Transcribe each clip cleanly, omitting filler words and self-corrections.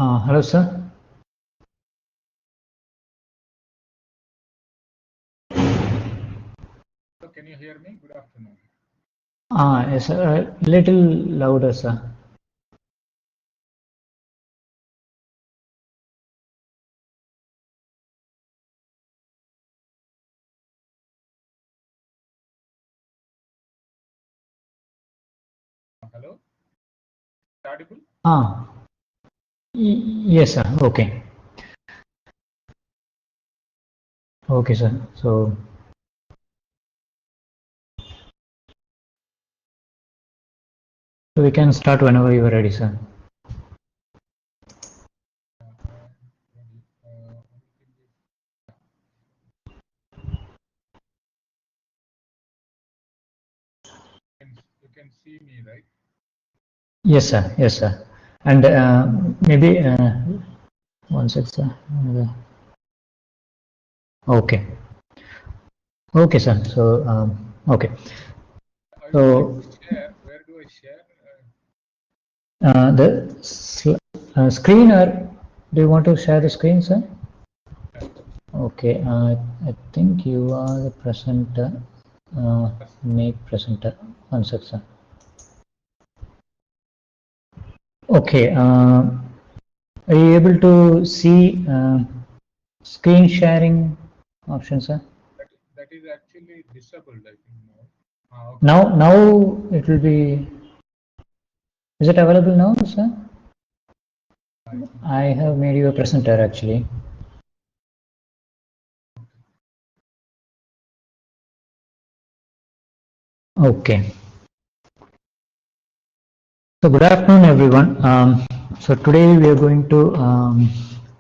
Hello, sir. Can you hear me? Good afternoon. Yes, a little louder, sir. Hello? Audible? Ah, yes, sir. Okay. Okay, sir. So we can start whenever you are ready, sir. You can see me, right? Yes, sir. Yes, sir. And maybe one sec, sir. Okay. Okay, sir. Okay. I would like So to share. Where do I share? the screen, or do you want to share the screen, sir? Okay. I think you are the presenter. Make presenter. One sec, sir. Okay. Are you able to see screen sharing option, sir? That is actually disabled, I think now. Okay. Now it will be. Is it available now, sir? I think I have made you a presenter actually. Okay. So good afternoon, everyone. So today we are going to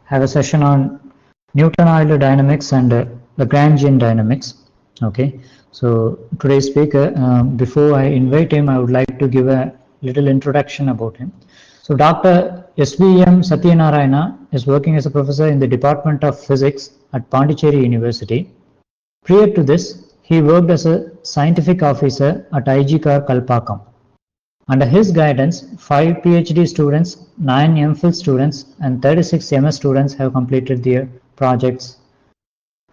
have a session on Newton-Euler dynamics and Lagrangian dynamics. Okay. So today's speaker, before I invite him, I would like to give a little introduction about him. So Dr. S.V.M. Satyanarayana is working as a professor in the Department of Physics at Pondicherry University. Prior to this, he worked as a scientific officer at IGCAR Kalpakkam. Under his guidance, 5 PhD students, 9 MPhil students, and 36 MS students have completed their projects.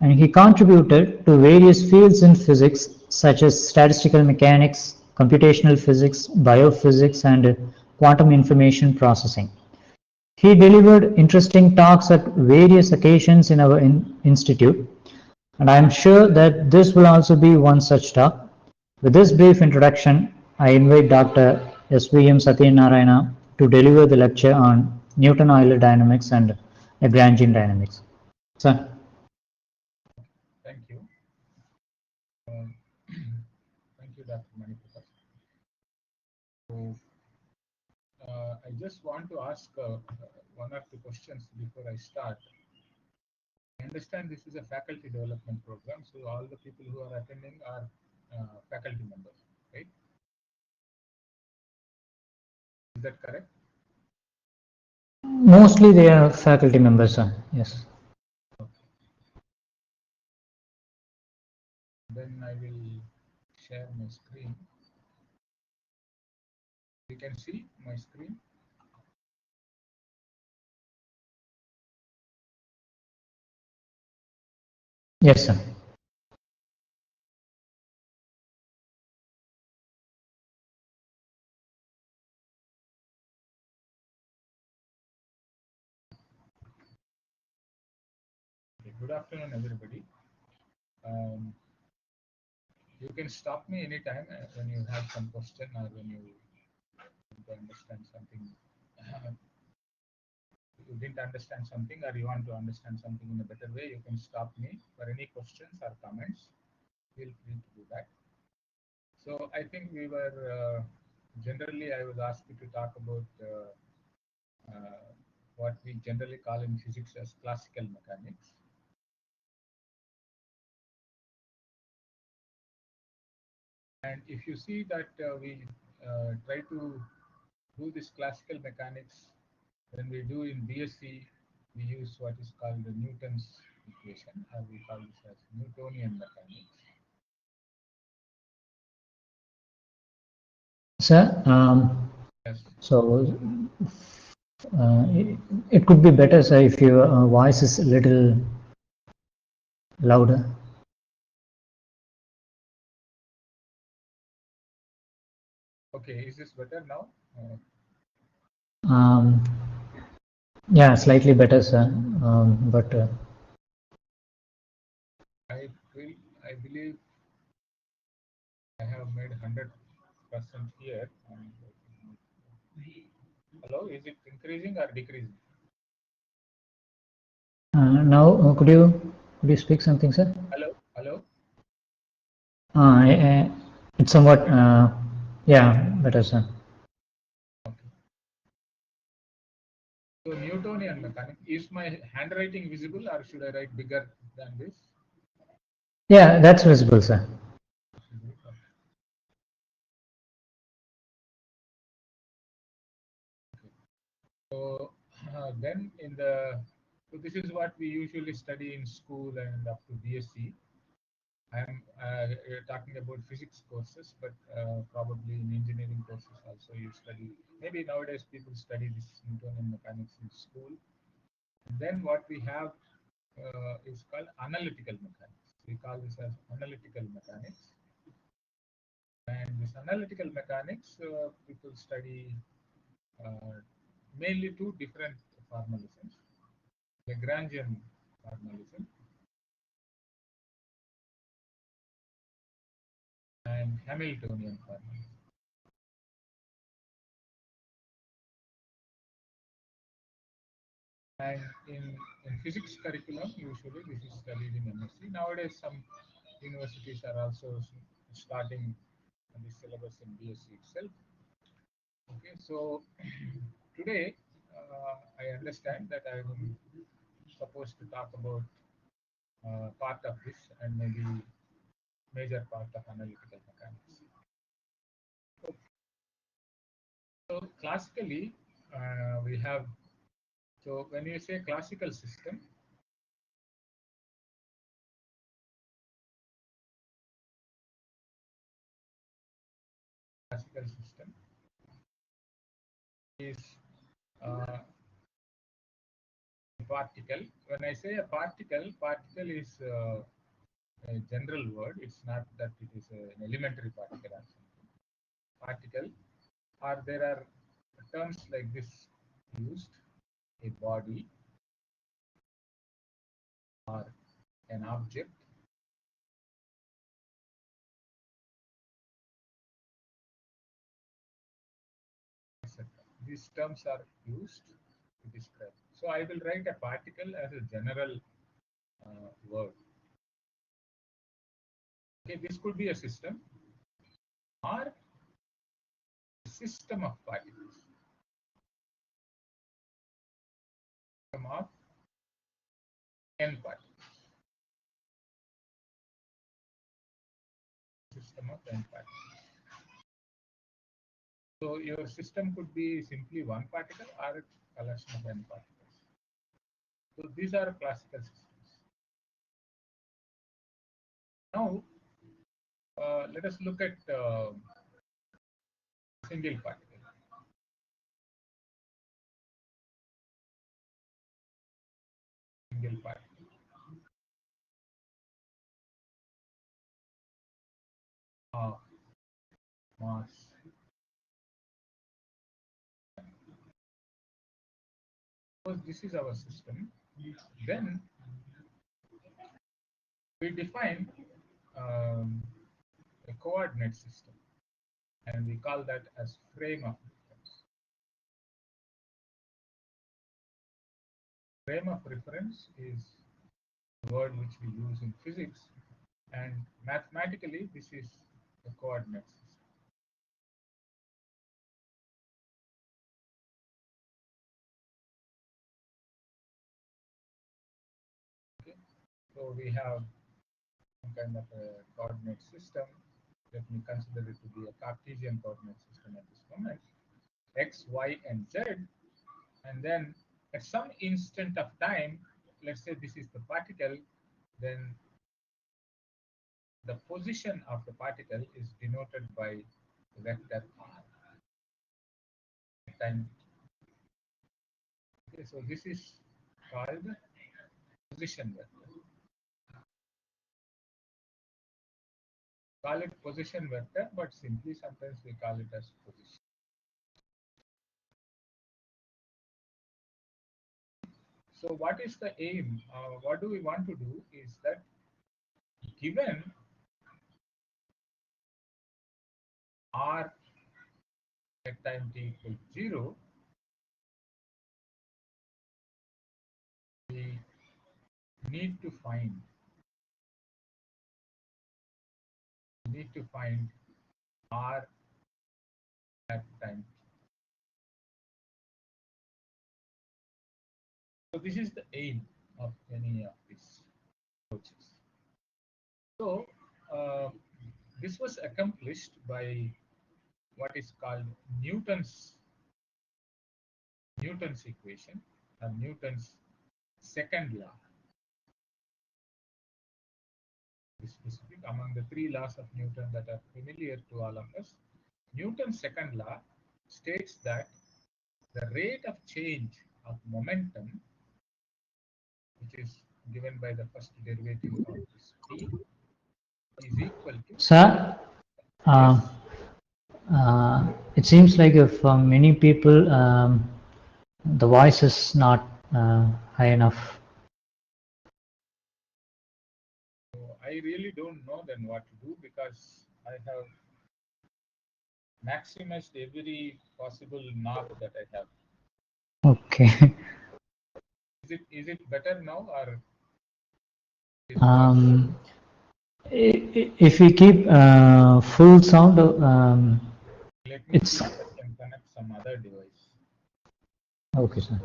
And he contributed to various fields in physics such as statistical mechanics, computational physics, biophysics, and quantum information processing. He delivered interesting talks at various occasions in our institute, and I am sure that this will also be one such talk. With this brief introduction, I invite Dr. S.V.M. Satyanarayana to deliver the lecture on Newton-Euler dynamics and Lagrangian dynamics. Sir. thank you. Um, thank you, Dr. Maniprakash. So, I just want to ask one or two questions before I start. I understand this is a faculty development program, so all the people who are attending are faculty members, right? Is that correct? Mostly they are faculty members, sir. Yes. Okay. Then I will share my screen. You can see my screen. Yes, sir. Okay. Good afternoon, everybody. Um, you can stop me anytime when you have some question or when you want to understand something. You didn't understand something or you want to understand something in a better way, you can stop me for any questions or comments. Feel free to do that. So I think we were generally I was asked to talk about what we generally call in physics as classical mechanics. And if you see that we try to do this classical mechanics, when we do in BSc, we use what is called the Newton's equation, or we call this as Newtonian mechanics. Sir, Yes. so It could be better, sir, if your voice is a little louder. Okay, is this better now? Um, yeah, slightly better, sir. But I will. I believe I have made 100% here. Hello, is it increasing or decreasing? now, could you speak something, sir? Hello, hello. It's somewhat, yeah, better, sir. Okay. So Newtonian mechanics. Is my handwriting visible, or should I write bigger than this? Yeah, that's visible, sir. So then in the so this is what we usually study in school and up to BSc. I'm talking about physics courses, but probably in engineering courses also you study. Maybe nowadays people study this Newtonian mechanics in school. And then what we have is called analytical mechanics. We call this as analytical mechanics. And this analytical mechanics, people study uh, mainly two different formalisms: Lagrangian formalism and Hamiltonian formalism. And in physics curriculum, usually this is studied in MSc. Nowadays, some universities are also starting this syllabus in BSc itself. Okay, so today I understand that I am supposed to talk about part of this and maybe major part of analytical mechanics. So classically, we have, so when you say classical system is uh, a particle. When I say a particle is a general word. It's not that it is an elementary particle or something. Particle, or there are terms like this used: a body or an object, etc. These terms are used to describe. So I will write a particle as a general word. Okay, this could be a system or a system of particles. System of n particles. System of n particles. So your system could be simply one particle or a collection of n particles. So these are classical systems. Now let us look at single particle. Single particle. Mass. Suppose this is our system. Then we define um, a coordinate system, and we call that as frame of reference. Frame of reference is a word which we use in physics, and mathematically this is a coordinate system. Okay, so we have some kind of a coordinate system. Let me consider it to be a Cartesian coordinate system at this moment: x, y, and z. And then at some instant of time, let's say this is the particle, then the position of the particle is denoted by vector r. Time. Okay, so this is called position vector. Call it position vector, but simply sometimes we call it as position. So what is the aim? What do we want to do is that given r at time t equal 0, we need to find r at time t. So this is the aim of any of these approaches. So this was accomplished by what is called Newton's equation, or Newton's second law. Specific among the three laws of Newton that are familiar to all of us, Newton's second law states that the rate of change of momentum, which is given by the first derivative of this p, is equal to. Sir, Yes. it seems like for many people the voice is not high enough. So I really don't know then what to do, because I have maximized every possible knob that I have. Okay. Is it better now, or If we keep full sound, let me see it's if I can connect some other device. okay, sir.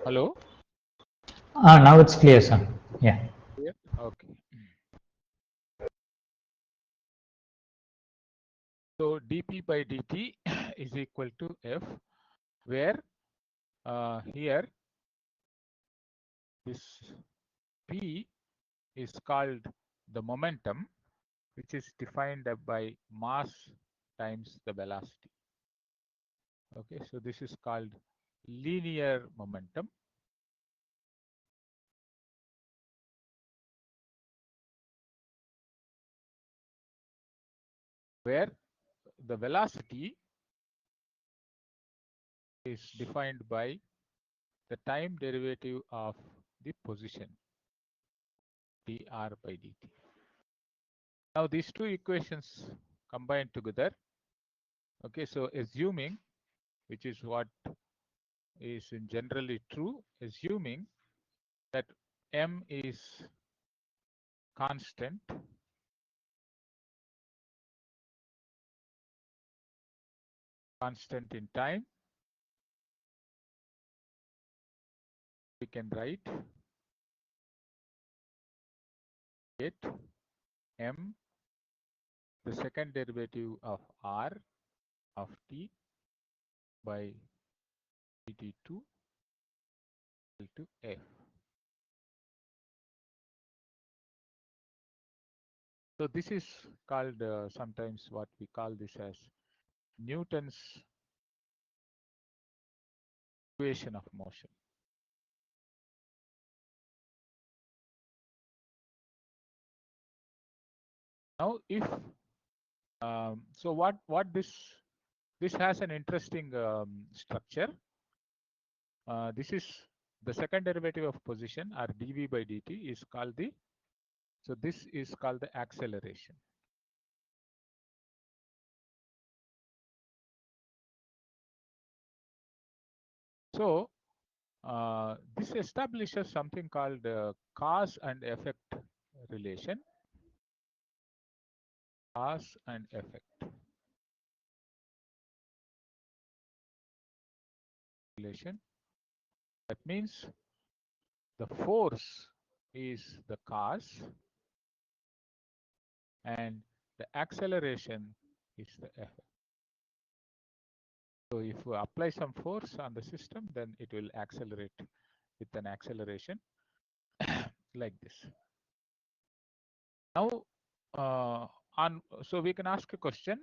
Hello? Now it's clear, sir. Yeah. Yeah. Okay. So dp by dt is equal to f, where here this p is called the momentum, which is defined by mass times the velocity. Okay, so this is called linear momentum. Where the velocity is defined by the time derivative of the position, dr by dt. Now these two equations combined together. Okay, so assuming, which is what is generally true, assuming that m is constant, in time, we can write it m, the second derivative of r of t by dt2 to f. So this is called sometimes what we call this as Newton's equation of motion. Now, if so, what this has an interesting structure. This is the second derivative of position, or dv by dt, is called the. So this is called the acceleration. So this establishes something called cause and effect relation. Cause and effect. relation. That means the force is the cause and the acceleration is the effect. So if we apply some force on the system, then it will accelerate with an acceleration like this. Now, so we can ask a question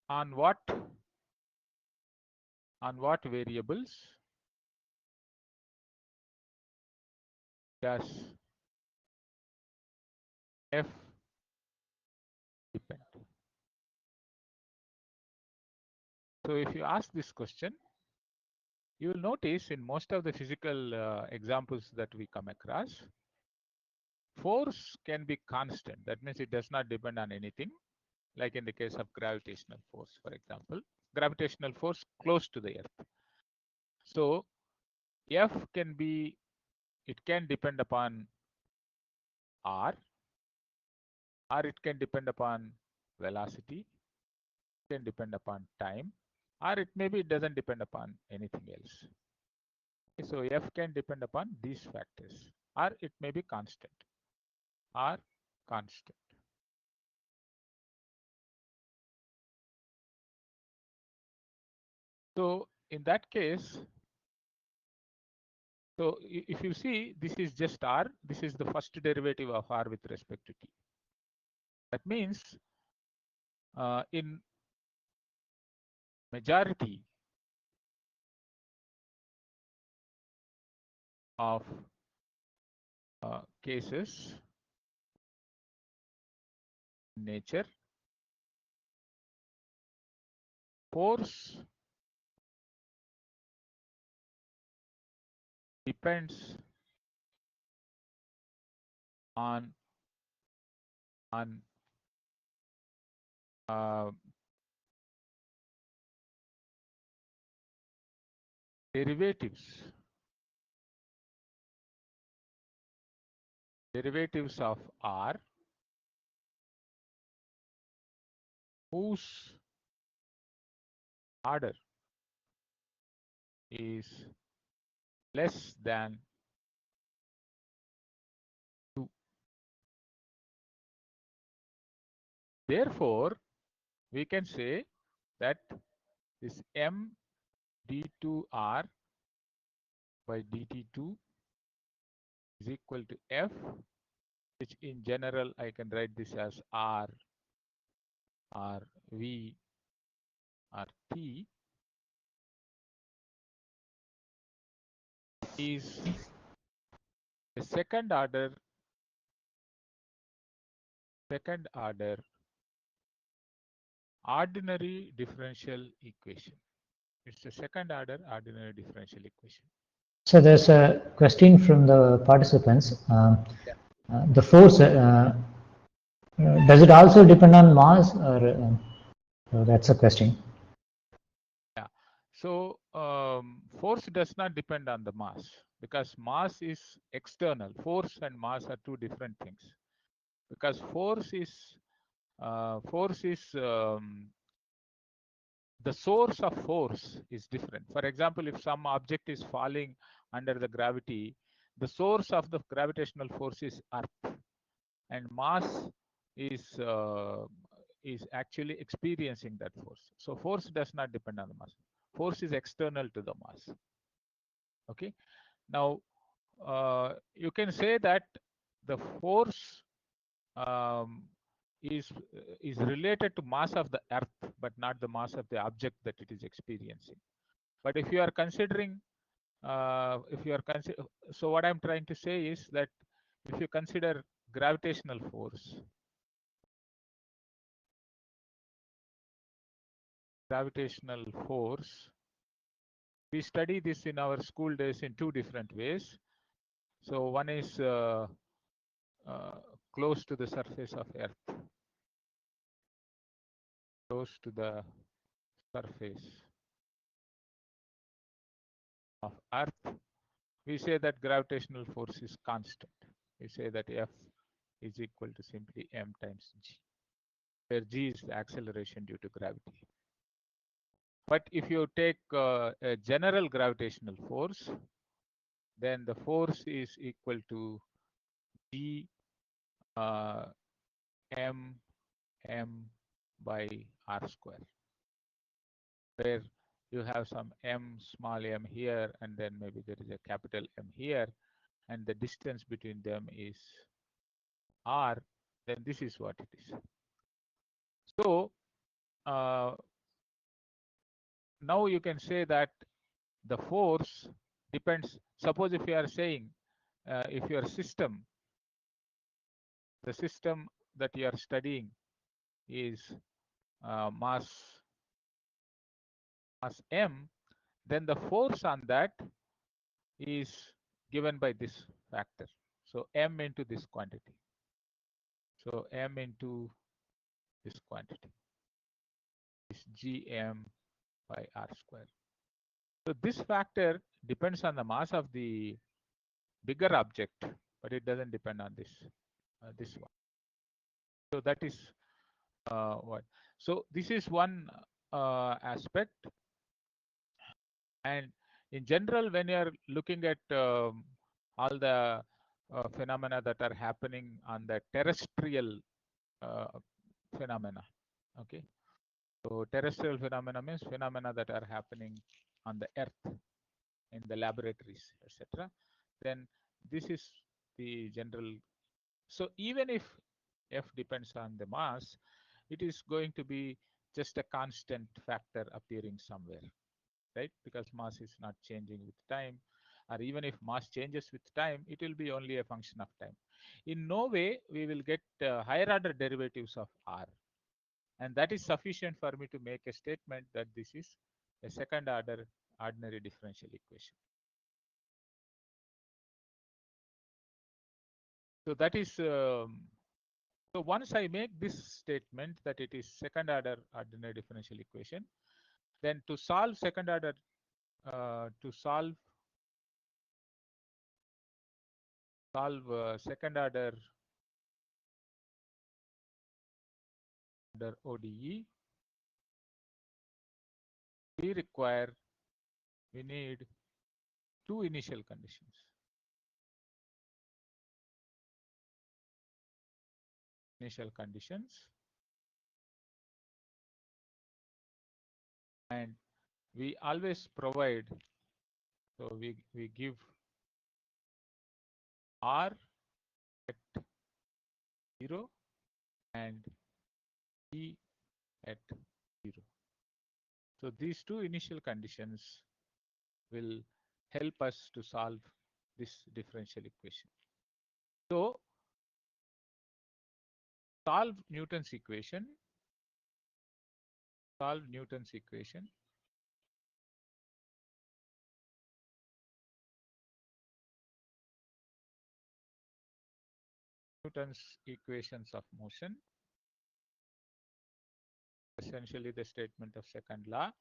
on what variables does F depend? So if you ask this question, you will notice in most of the physical examples that we come across, force can be constant. That means it does not depend on anything, like in the case of gravitational force, for example, gravitational force close to the Earth. So F can be, it can depend upon R, or it can depend upon velocity, it can depend upon time, or it maybe it doesn't depend upon anything else. So F can depend upon these factors, or it may be constant, or constant. So in that case, so if you see, this is just R, this is the first derivative of R with respect to T. That means in majority of cases in nature, force depends on derivatives of R whose order is less than 2. Therefore, we can say that this m d2r by dt2 is equal to F, which in general I can write this as R or V or T, is a second order ordinary differential equation. It's a second order ordinary differential equation. So there's a question from the participants. The force, does it also depend on mass, or that's a question. Yeah. So force does not depend on the mass, because mass is external. Force and mass are two different things. Because force is the source of force is different. For example, if some object is falling under the gravity, the source of the gravitational force is Earth, and mass is actually experiencing that force. So force does not depend on the mass. Force is external to the mass. Okay. Now you can say that the force is related to mass of the Earth, but not the mass of the object that it is experiencing. But if you are considering, so what I'm trying to say is that if you consider gravitational force, we study this in our school days in two different ways. So one is close to the surface of Earth, close to the surface of Earth. We say that gravitational force is constant. We say that F is equal to simply m times g, where g is the acceleration due to gravity. But if you take a general gravitational force, then the force is equal to G m by r square, where you have some m small m here, and then maybe there is a capital M here, and the distance between them is r, then this is what it is. So now you can say that the force depends. Suppose if you are saying if your system, the system that you are studying is mass m, then the force on that is given by this factor. So m into this quantity. So m into this quantity is gm by r square. So this factor depends on the mass of the bigger object, but it doesn't depend on this one. So that is what. So this is one aspect. And in general, when you are looking at all the phenomena that are happening on the terrestrial phenomena, okay. So terrestrial phenomena means phenomena that are happening on the earth in the laboratories, etc. Then this is the general. So even if F depends on the mass, it is going to be just a constant factor appearing somewhere, right? Because mass is not changing with time, or even if mass changes with time, it will be only a function of time. In no way we will get higher order derivatives of R. And that is sufficient for me to make a statement that this is a second order ordinary differential equation. So that is, so once I make this statement that it is second order ordinary differential equation, then to solve second order, second order ODE, we need two initial conditions. And we always provide, so we give R at 0 and E at 0. So these two initial conditions will help us to solve this differential equation. So solve Newton's equation. Newton's equations of motion, essentially the statement of second law.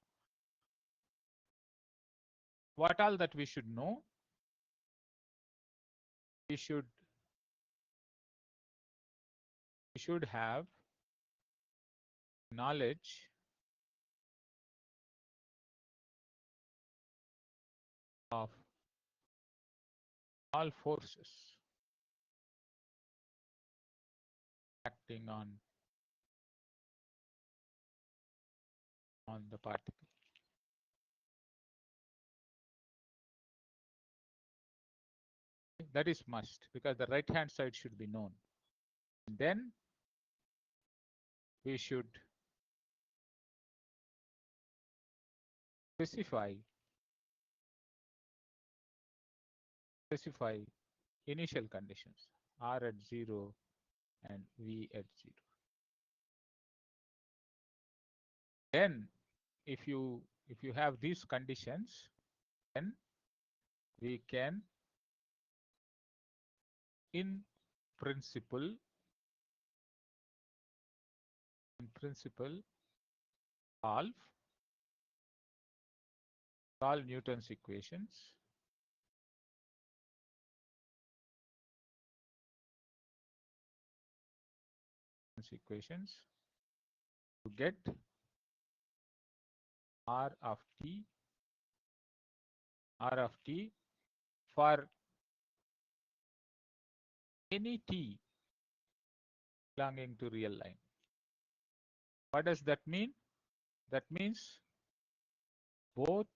What all that we should know? We should have knowledge of all forces acting on the particle. That is must, because the right hand side should be known. And then we should specify initial conditions, R at 0 and V at 0. Then if you have these conditions, then we can in principle solve Newton's equations to get R of t for any t belonging to real line. What does that mean? That means both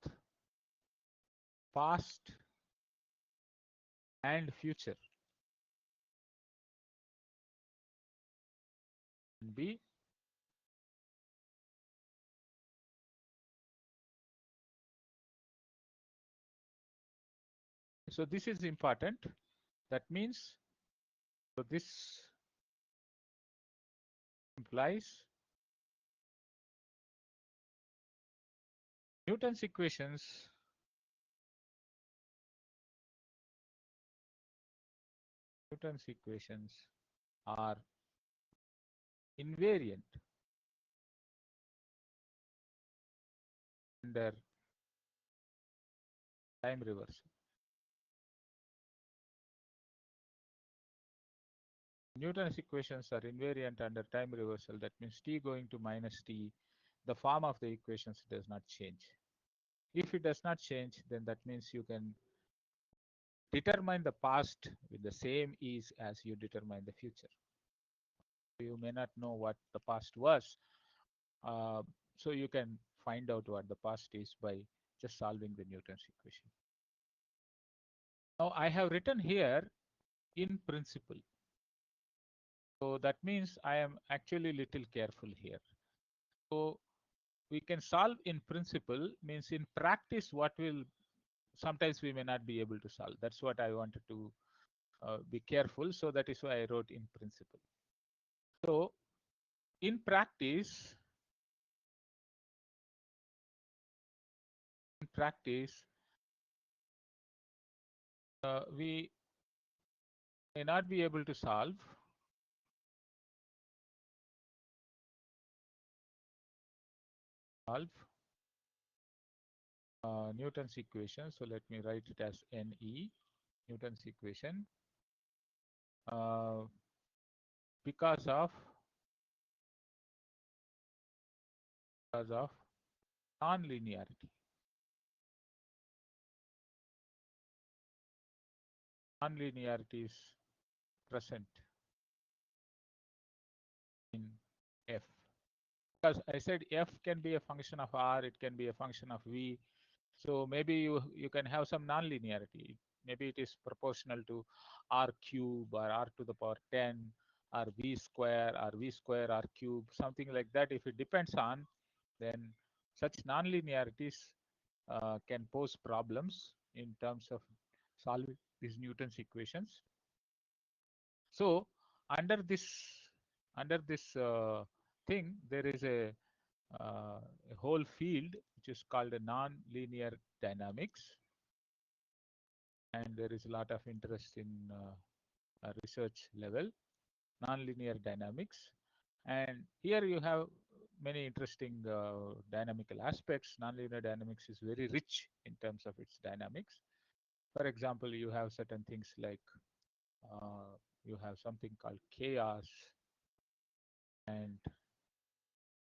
past and future can be so this is important. That means so this implies Newton's equations are invariant under time reversal. Newton's equations are invariant under time reversal. That means t going to minus t, the form of the equations does not change. If it does not change, then that means you can determine the past with the same ease as you determine the future. You may not know what the past was, so you can find out what the past is by just solving the Newton's equation. Now I have written here in principle. So that means I am actually little careful here. So we can solve in principle means in practice what will sometimes we may not be able to solve. That's what I wanted to be careful. So that is why I wrote in principle. So in practice, we may not be able to solve Newton's equation. So let me write it as NE, Newton's equation, because of non-linearity. Non-linearity is present in F. Because I said F can be a function of R, it can be a function of V. So maybe you can have some non-linearity. Maybe it is proportional to R cube or R to the power 10 or V square or V square R cube, something like that. If it depends on, then such non-linearities can pose problems in terms of solving these Newton's equations. So under this thing, there is a whole field which is called a non-linear dynamics, and there is a lot of interest in research level, non-linear dynamics. And here you have many interesting dynamical aspects. Non-linear dynamics is very rich in terms of its dynamics. For example, you have certain things like you have something called chaos, and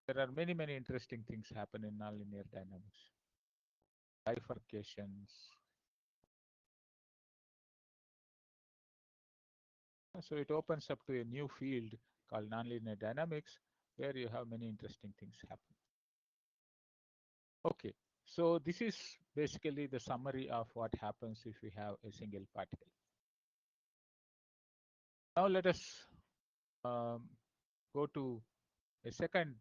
there are many interesting things happen in nonlinear dynamics. Bifurcations. So it opens up to a new field called nonlinear dynamics, where you have many interesting things happen. Okay, so this is basically the summary of what happens if we have a single particle. Now let us go to a second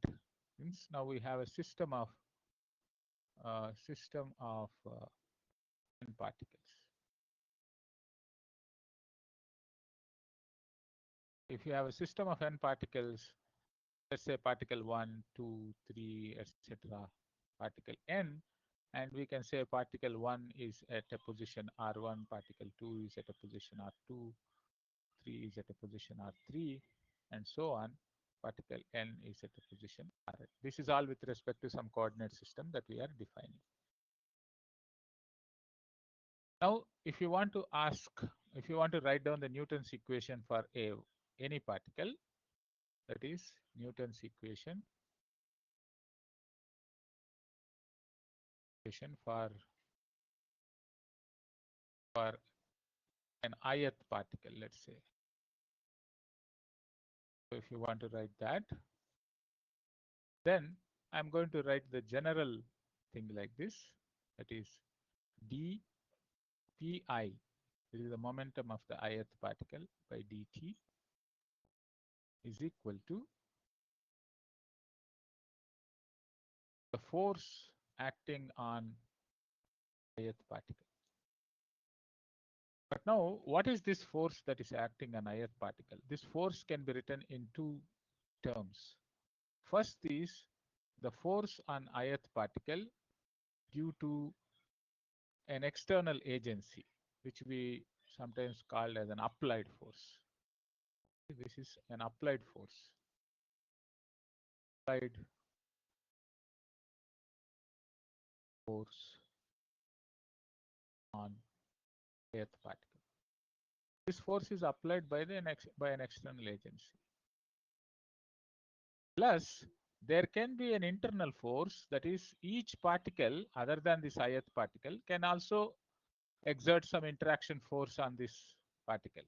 instance. Now we have a system of n particles. If you have a system of n particles, let's say particle 1, 2, 3, etc., particle n, and we can say particle 1 is at a position R1, particle 2 is at a position R2, 3 is at a position R3, and so on. Particle n is at a position Rn. This is all with respect to some coordinate system that we are defining. Now, if you want to write down the Newton's equation for any particle, that is Newton's equation for an ith particle, let's say. So if you want to write that, then I'm going to write the general thing like this. That is d pi, this is the momentum of the ith particle, by dt is equal to the force acting on ith particle. But now, what is this force that is acting on ith particle? This force can be written in two terms. First is the force on ith particle due to an external agency, which we sometimes call as an applied force. This is an applied force. Applied force on ith particle. This force is applied by an external agency. Plus, there can be an internal force, that is, each particle other than this ith particle can also exert some interaction force on this particle.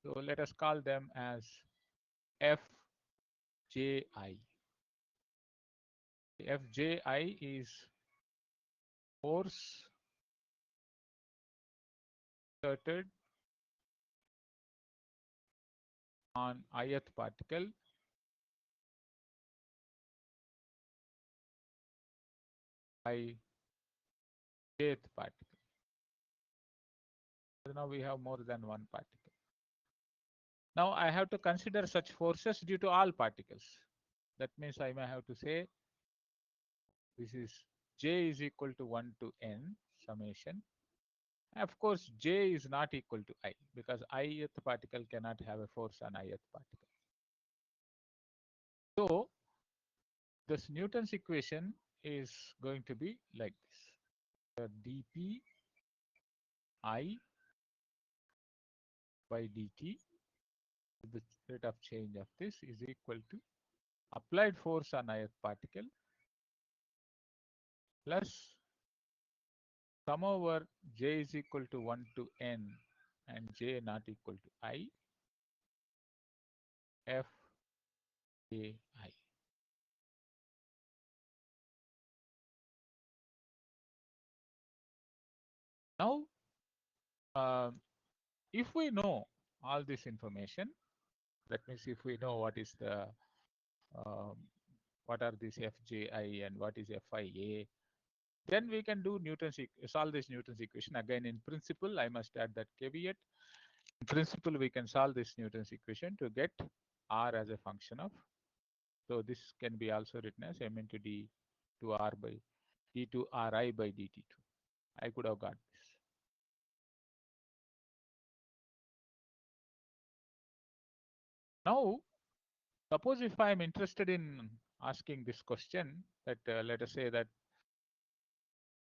So let us call them as Fji. Fji is force exerted on ith particle by jth particle. So now we have more than one particle. Now I have to consider such forces due to all particles. That means I may have to say this is j is equal to 1 to n summation. Of course, j is not equal to I, because ith particle cannot have a force on ith particle. So this Newton's equation is going to be like this. dp I by dt, the rate of change of this, is equal to applied force on ith particle plus sum over j is equal to 1 to n and j not equal to I, f j I. Now, if we know all this information, that means if we know what is the what are these Fji and what is Fia, then we can do solve this Newton's equation. Again, in principle, I must add that caveat. In principle, we can solve this Newton's equation to get r as a function of. So this can be also written as m into d to r by d to ri by dt2. I could have got this. Now, suppose if I am interested in asking this question, that let us say that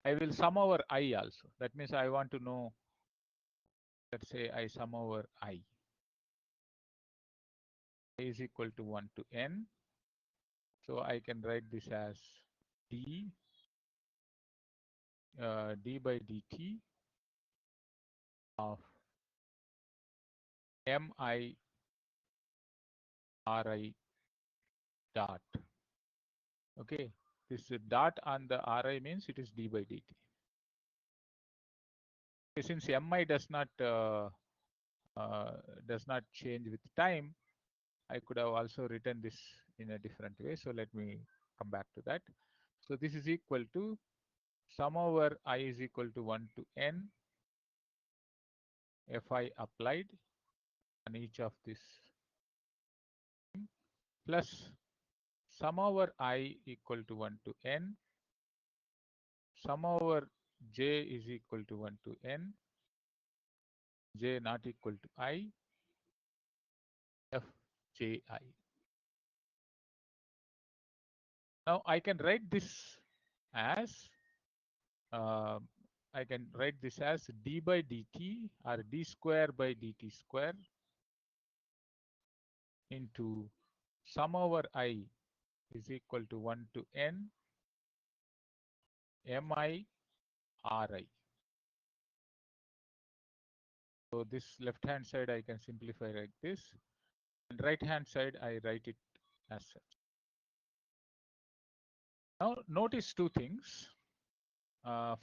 I will sum over I also. That means I want to know, let's say I sum over I is equal to 1 to n. So I can write this as d by dt of mi ri dot. Okay, this dot on the ri means it is d by dt. Since mi does not change with time, I could have also written this in a different way. So let me come back to that. So this is equal to sum over I is equal to 1 to n fi applied on each of this plus sum over I equal to 1 to n, sum over j is equal to 1 to n, j not equal to I, fji. Now I can write this as d by dt or d square by dt square into sum over I is equal to 1 to n mi ri. So this left hand side I can simplify like this, and right hand side I write it as such. Now notice two things.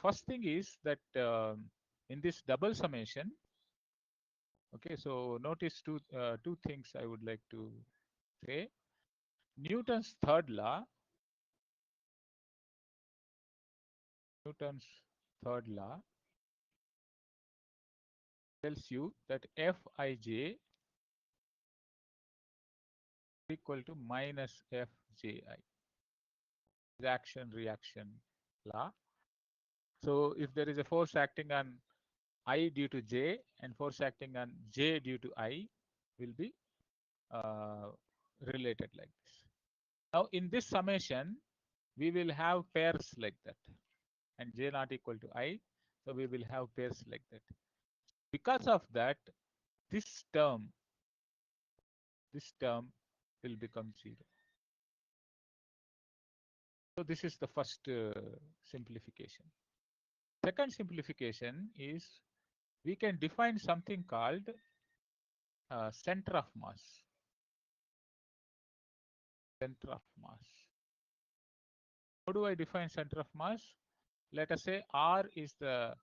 First thing is that in this double summation, okay, so notice two things I would like to say. Newton's third law tells you that Fij equal to minus Fji. Action reaction law. So if there is a force acting on I due to J and force acting on J due to I will be related like this. Now in this summation, we will have pairs like that, and J not equal to I, so we will have pairs like that. Because of that, this term will become 0. So this is the first simplification. Second simplification is we can define something called center of mass. Center of mass. How do I define center of mass? Let us say R is the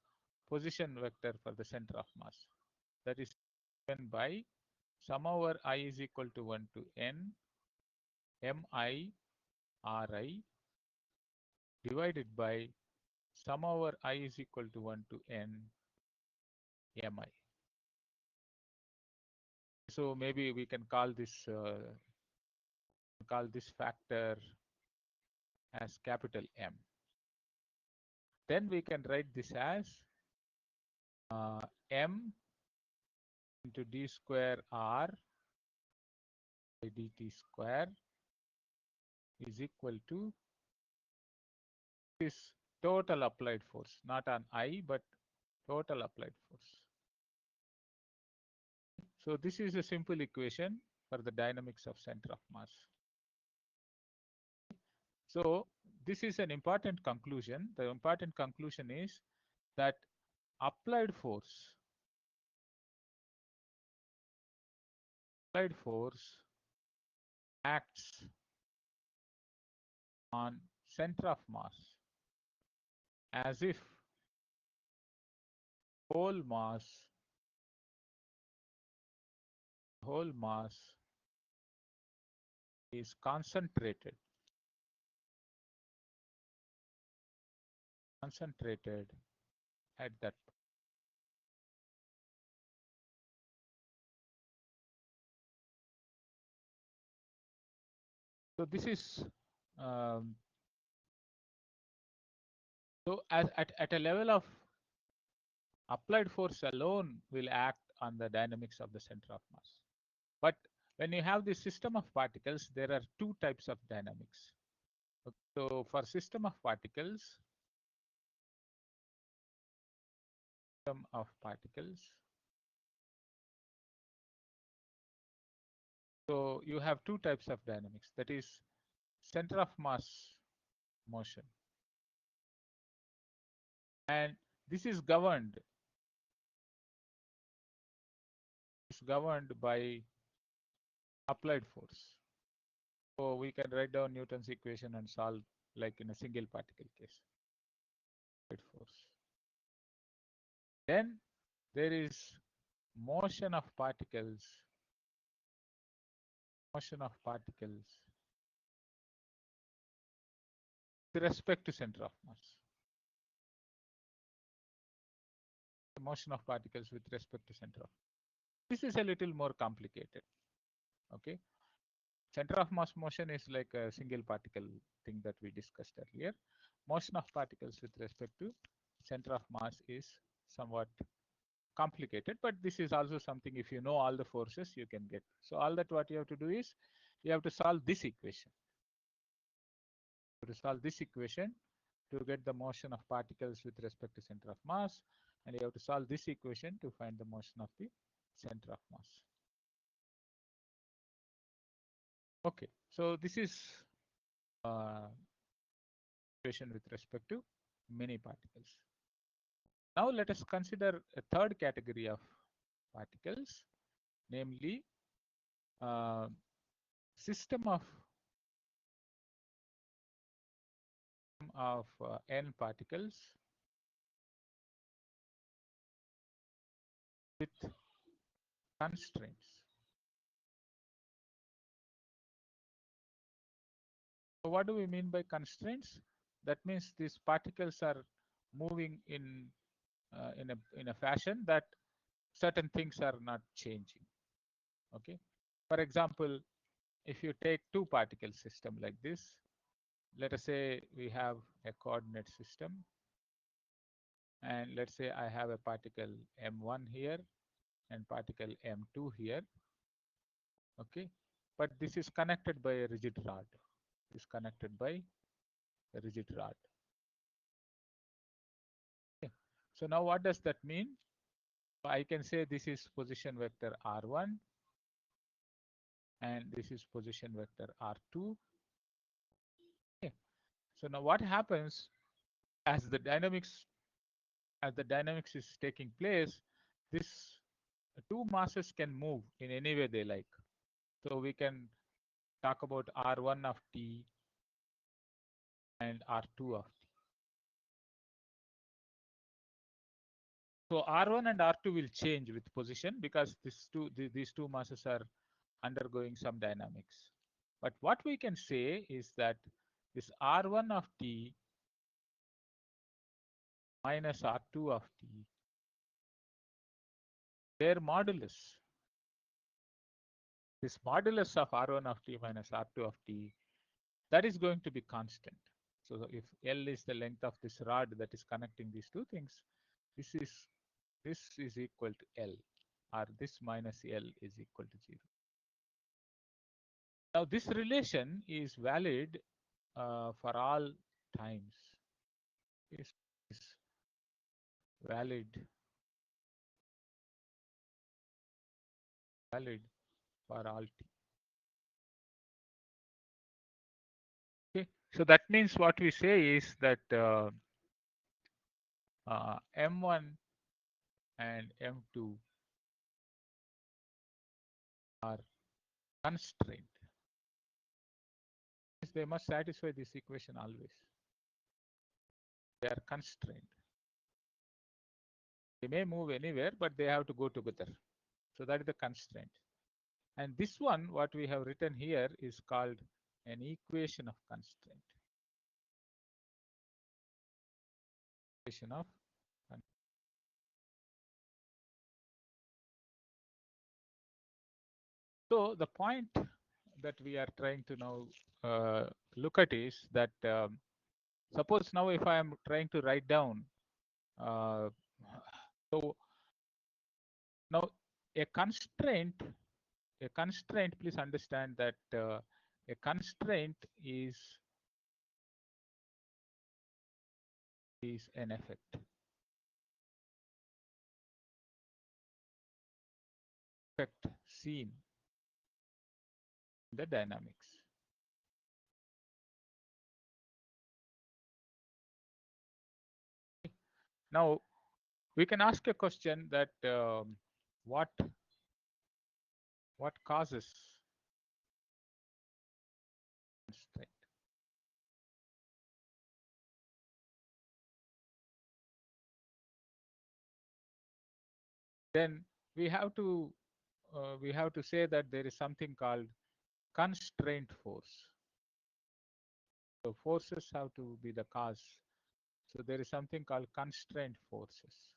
position vector for the center of mass. That is given by sum over I is equal to 1 to n mi ri divided by sum over I is equal to 1 to n mi. So maybe we can call this factor as capital M. Then we can write this as m into d square r by dt square is equal to this total applied force, not on I, but total applied force. So this is a simple equation for the dynamics of center of mass. So this is an important conclusion. The important conclusion is that applied force acts on center of mass as if whole mass is concentrated at that point. So this is so at a level of applied force alone will act on the dynamics of the center of mass. But when you have this system of particles, there are two types of dynamics. So for system of particles, so you have two types of dynamics, that is center of mass motion, and this is governed by applied force. So we can write down Newton's equation and solve like in a single particle case. Applied force. Then there is motion of particles with respect to center of mass. The motion of particles with respect to center of mass. This is a little more complicated. Okay. Center of mass motion is like a single particle thing that we discussed earlier. Motion of particles with respect to center of mass is somewhat complicated, but this is also something, if you know all the forces, you can get. So all that what you have to do is you have to solve this equation. To get the motion of particles with respect to center of mass, and you have to solve this equation to find the motion of the center of mass. Okay, so this is equation with respect to many particles. Now let us consider a third category of particles, namely system of n particles with constraints. So what do we mean by constraints? That means these particles are moving in a fashion that certain things are not changing. Okay. For example, if you take two particle system like this, let us say we have a coordinate system, and let's say I have a particle m1 here and particle m2 here. Okay, but this is connected by a rigid rod. Is connected by a rigid rod. Okay. So now what does that mean? I can say this is position vector r1 and this is position vector r2. Okay. So now what happens as the dynamics is taking place, this two masses can move in any way they like. So we can talk about r1 of t and r2 of t. So r1 and r2 will change with position because these two masses are undergoing some dynamics. But what we can say is that this r1 of t minus r2 of t, their modulus, this modulus of r1 of t minus r2 of t, that is going to be constant. So if L is the length of this rod that is connecting these two things, this is equal to L, or this minus L is equal to 0. Now this relation is valid for all times. Is valid for all t. Okay, so that means what we say is that M1 and M2 are constrained. They must satisfy this equation always. They are constrained. They may move anywhere, but they have to go together. So that is the constraint. And this one, what we have written here, is called an equation of constraint. Equation of constraint. So the point that we are trying to now look at is that suppose now if I am trying to write down, so now a constraint, please understand that a constraint is an effect. Effect seen in the dynamics. Now we can ask a question that what causes constraint? Then we have to say that there is something called constraint force. So forces have to be the cause. So there is something called constraint forces.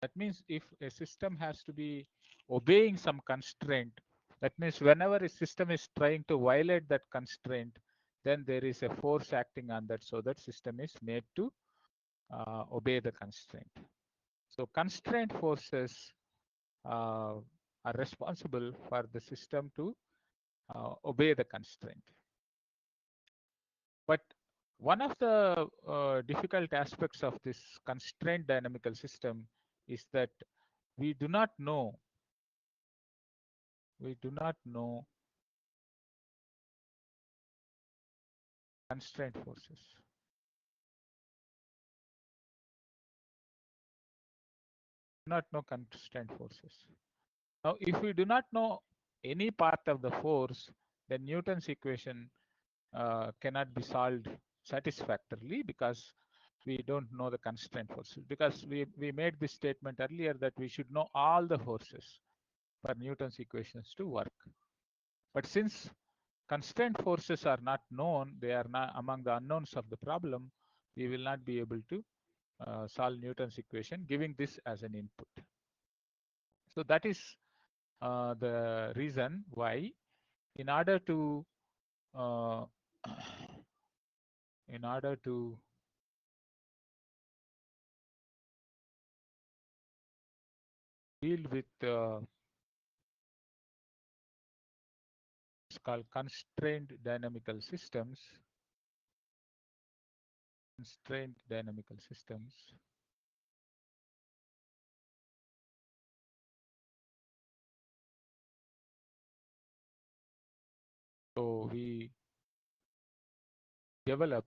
That means if a system has to be obeying some constraint, that means whenever a system is trying to violate that constraint, then there is a force acting on that, so that system is made to obey the constraint. So constraint forces are responsible for the system to obey the constraint. But one of the difficult aspects of this constraint dynamical system is that we do not know constraint forces. not know constraint forces. Now, if we do not know any part of the force, then Newton's equation cannot be solved satisfactorily because we don't know the constraint forces. Because we made this statement earlier that we should know all the forces for Newton's equations to work. But since constraint forces are not known, they are not among the unknowns of the problem, we will not be able to solve Newton's equation giving this as an input. So that is the reason why, in order to deal with it's called constrained dynamical systems. Constrained dynamical systems. So we develop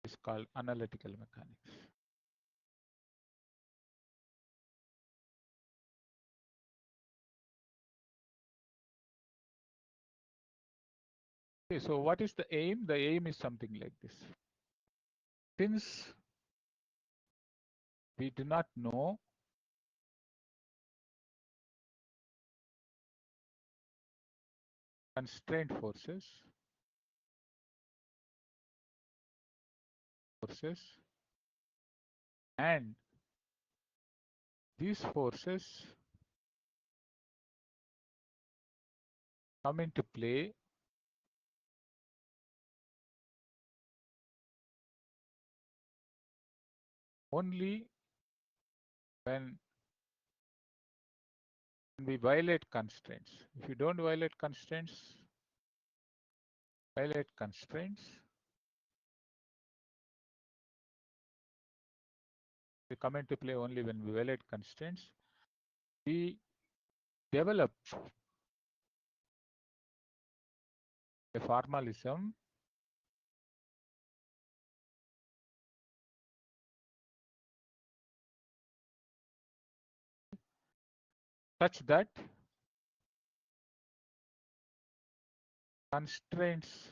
is called analytical mechanics. Okay, so what is the aim? The aim is something like this. Since we do not know constraint forces, and these forces come into play only when we violate constraints. If you don't violate constraints, they come into play only when we violate constraints. We develop a formalism such that constraints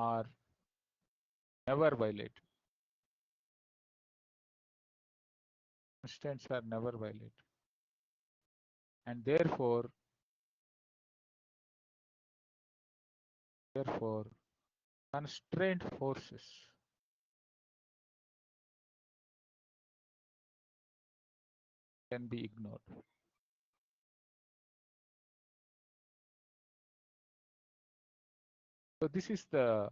are never violated. Constraints are never violated. And therefore, constraint forces can be ignored. So this is the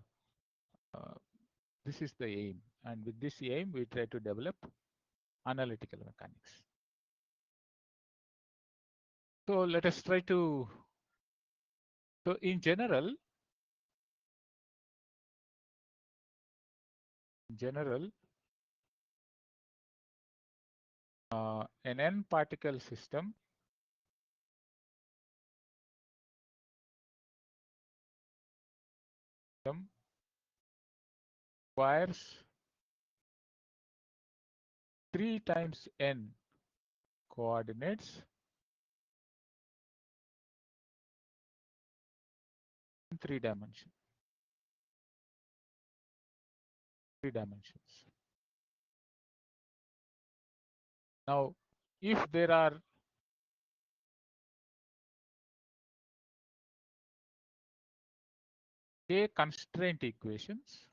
aim, and with this aim, we try to develop analytical mechanics. So let us try to. So in general, an n-particle system requires 3 times n coordinates in 3 dimensions. Now, if there are k constraint equations,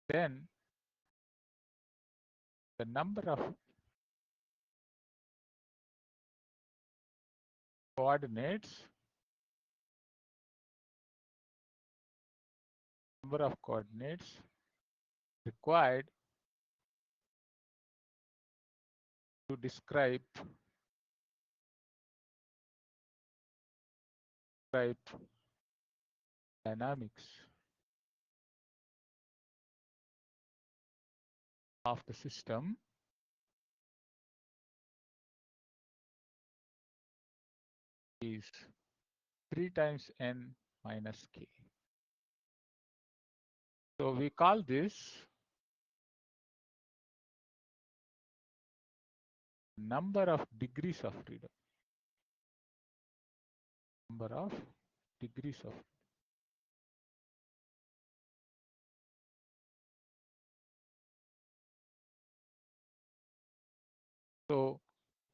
then the number of coordinates required to describe dynamics of the system is 3 times n minus k. So we call this number of degrees of freedom. Number of degrees of. So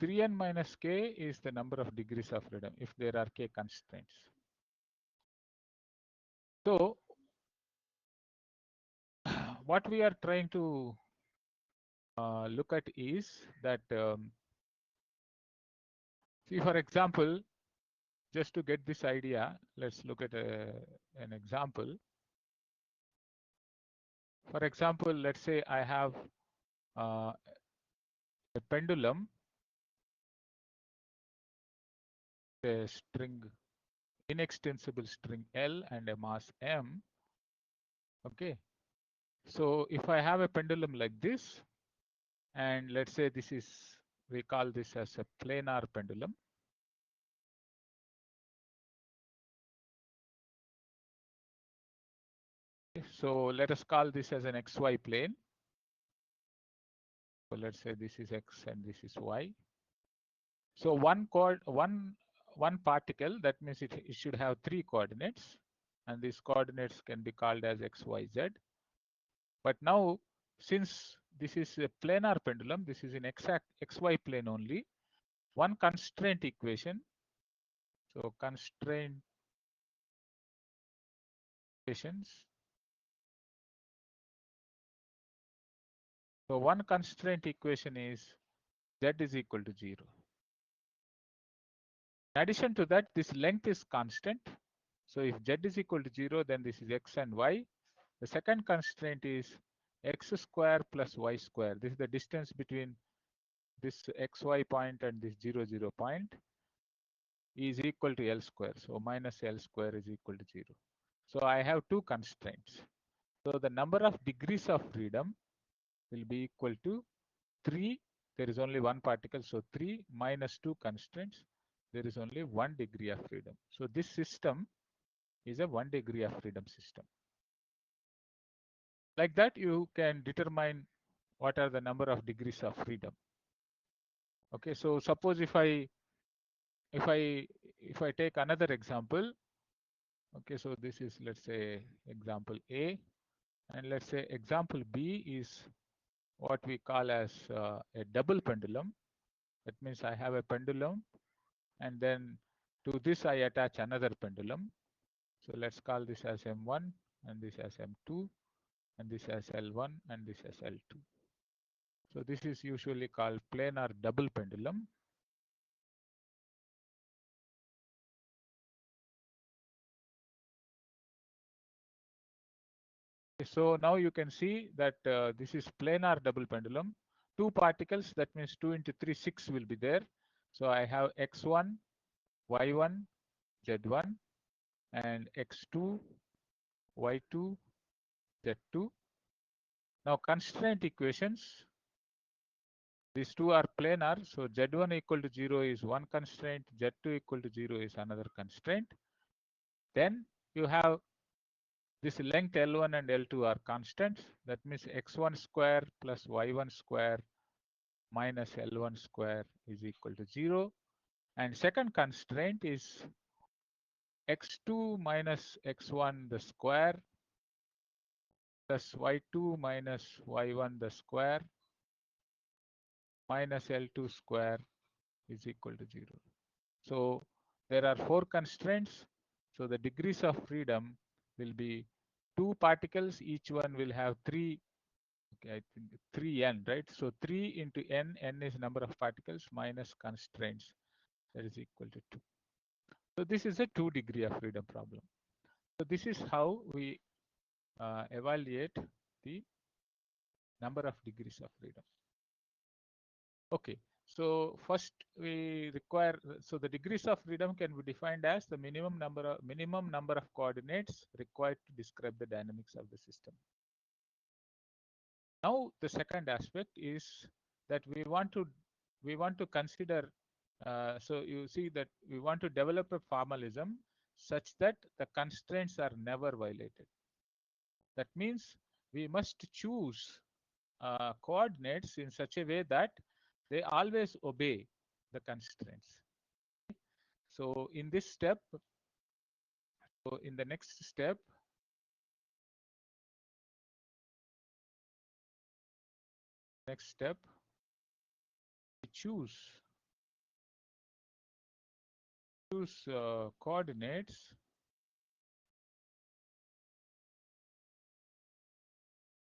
3n minus k is the number of degrees of freedom if there are k constraints. So what we are trying to look at is that, see, for example, just to get this idea, let's look at an example. For example, let's say I have a pendulum, a string, inextensible string L and a mass M. Okay. So if I have a pendulum like this, and let's say this is, we call this as a planar pendulum. So let us call this as an XY plane. So let's say this is X and this is Y. So one particle, that means it should have 3 coordinates, and these coordinates can be called as X, Y, Z. But now, since this is a planar pendulum, this is in exact XY plane only, one constraint equation. So constraint equations. So one constraint equation is Z is equal to 0. In addition to that, this length is constant. So if Z is equal to 0, then this is X and Y. The second constraint is X square plus Y square. This is the distance between this XY point and this 0, 0 point is equal to L square. So minus L square is equal to 0. So I have 2 constraints. So the number of degrees of freedom will be equal to 3. There is only one particle. So 3 minus 2 constraints. There is only 1 degree of freedom. So this system is a 1 degree of freedom system. Like that, you can determine what are the number of degrees of freedom. Okay, so suppose if I take another example. Okay, so this is, let's say, example A, and let's say example B is what we call as a double pendulum. That means I have a pendulum, and then to this I attach another pendulum. So let's call this as M1, and this as M2, and this as L1, and this as L2. So this is usually called planar double pendulum. So now you can see that this is planar double pendulum. 2 particles, that means 2 into 3, 6 will be there. So I have X1, Y1, Z1, and X2, Y2, Z2. Now constraint equations, these two are planar. So Z1 equal to 0 is one constraint, Z2 equal to 0 is another constraint. Then you have this length L1 and L2 are constants. That means X1 square plus Y1 square minus L1 square is equal to 0. And second constraint is X2 minus X1 the square plus Y2 minus Y1 the square minus L2 square is equal to 0. So there are 4 constraints. So the degrees of freedom will be 2 particles. Each one will have 3. Okay, I think 3n, right? So 3 into n, n is number of particles minus constraints, that is equal to 2. So this is a 2 degree of freedom problem. So this is how we evaluate the number of degrees of freedom. Okay, so first we require, so the degrees of freedom can be defined as the minimum number of coordinates required to describe the dynamics of the system. Now the second aspect is that we want to consider So you see that we want to develop a formalism such that the constraints are never violated. That means we must choose coordinates in such a way that they always obey the constraints. So in this step, so in the next step, we choose coordinates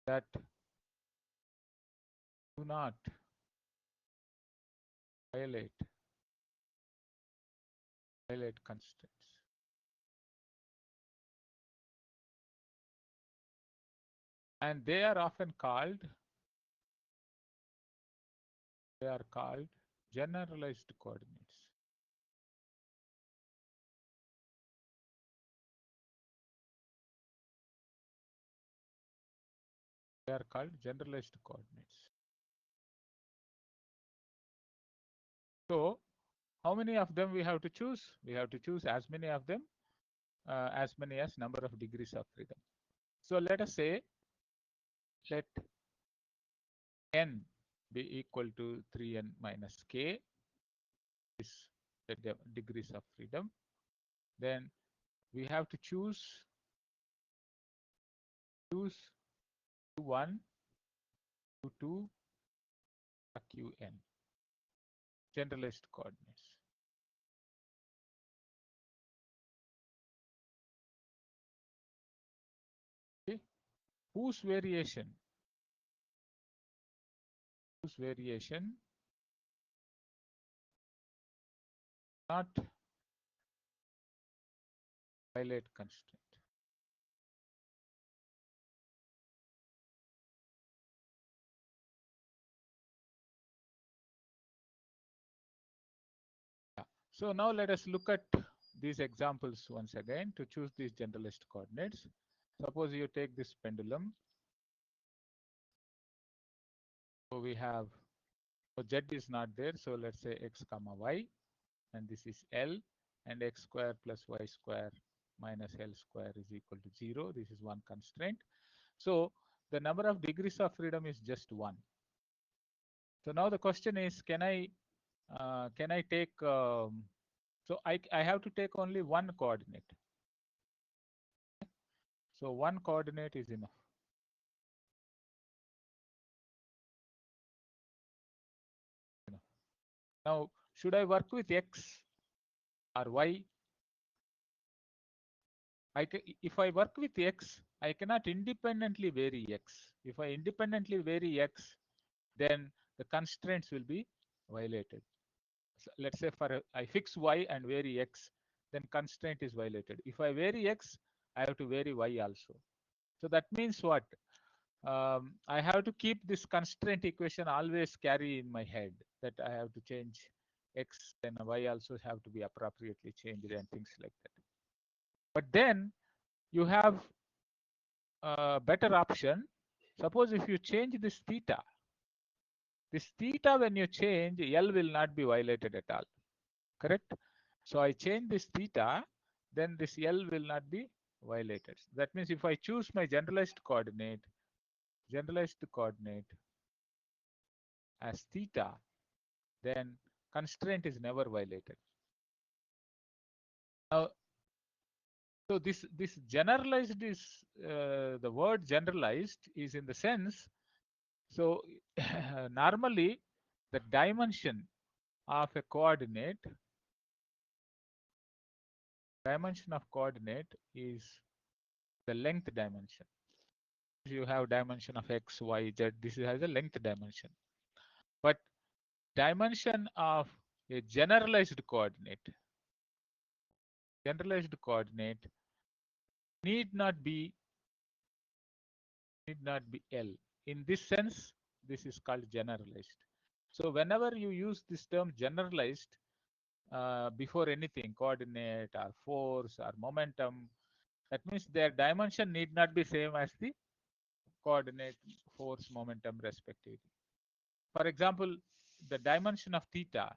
that do not violate constraints. And they are often called generalized coordinates. They are called generalized coordinates. So how many of them we have to choose? We have to choose as many of them as many as number of degrees of freedom. So let us say let n be equal to 3n minus k is the degrees of freedom. Then we have to choose q1, q2, qn, generalized coordinates. Okay, whose variation not violate constraint. Yeah. So now let us look at these examples once again to choose these generalized coordinates. Suppose you take this pendulum. So we have, so z is not there, so let's say x comma y, and this is L, and x square plus y square minus L square is equal to 0. This is one constraint. So the number of degrees of freedom is just 1. So now the question is, can I take, so I have to take only one coordinate. So one coordinate is enough. Now, should I work with x or y? If I work with x, I cannot independently vary x. If I independently vary x, then the constraints will be violated. So let's say I fix y and vary x, then constraint is violated. If I vary x, I have to vary y also. So that means what? I have to keep this constraint equation always carry in my head, that I have to change x, then y also have to be appropriately changed and things like that. But then you have a better option. Suppose if you change this theta when you change, L will not be violated at all. Correct? So I change this theta, then this L will not be violated. That means if I choose my generalized coordinate as theta, then constraint is never violated. Now, so this generalized is the word generalized is in the sense. So normally the dimension of a coordinate is the length dimension. You have dimension of x, y, z. This has a length dimension. But dimension of a generalized coordinate need not be L. In this sense, this is called generalized. So whenever you use this term generalized before anything, coordinate or force or momentum, that means their dimension need not be same as the coordinate, force, momentum respectively. For example, the dimension of theta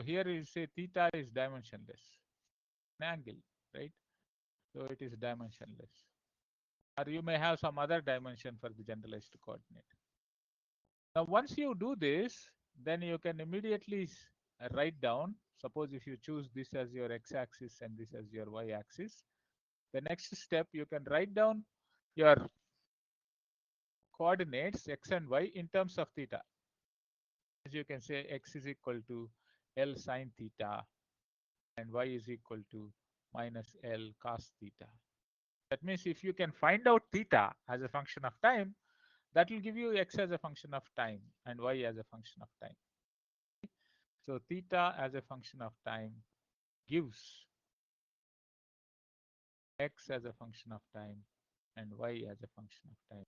Here you say theta is dimensionless, an angle, right? So it is dimensionless. Or you may have some other dimension for the generalized coordinate. Now, once you do this, then you can immediately write down, suppose if you choose this as your x-axis and this as your y-axis, the next step you can write down your coordinates x and y in terms of theta. As you can say x is equal to L sine theta and y is equal to minus L cos theta. That means if you can find out theta as a function of time, that will give you x as a function of time and y as a function of time. So theta as a function of time gives x as a function of time and y as a function of time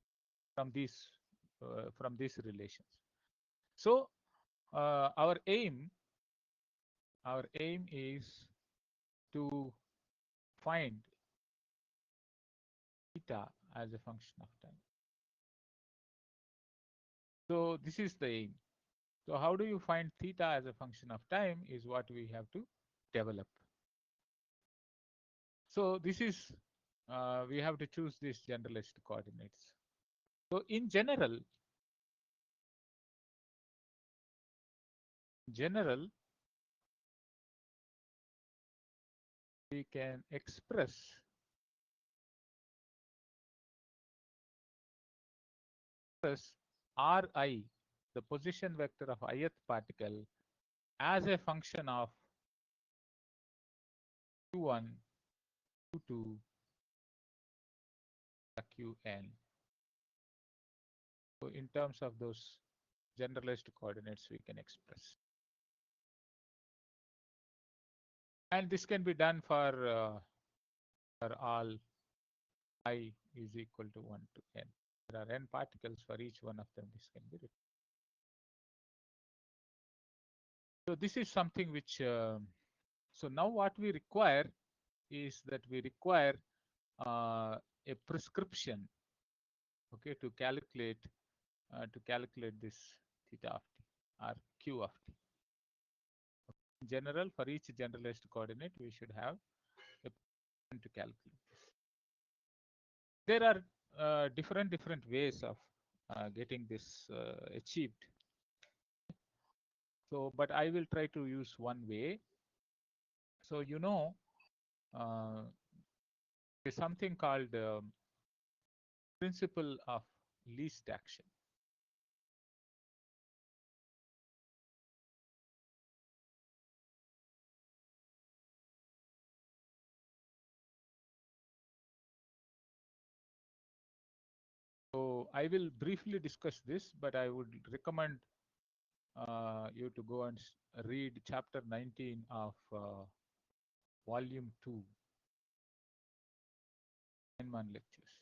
from these relations. So our aim is to find theta as a function of time. So this is the aim. So how do you find theta as a function of time is what we have to develop. So this is we have to choose these generalized coordinates. So in general, we can express Ri, the position vector of ith particle, as a function of q1, q2, qn. So in terms of those generalized coordinates we can express. And this can be done for all I is equal to 1 to n. There are n particles for each one of them. This can be written. So this is something which, so now what we require is that we require a prescription, okay, to calculate this theta of t or q of t. In general, for each generalized coordinate, we should have a prescription to calculate this. There are different ways of getting this achieved. So, but I will try to use one way. So, you know, there's something called principle of least action. So I will briefly discuss this, but I would recommend you to go and read chapter 19 of volume 2, Feynman lectures.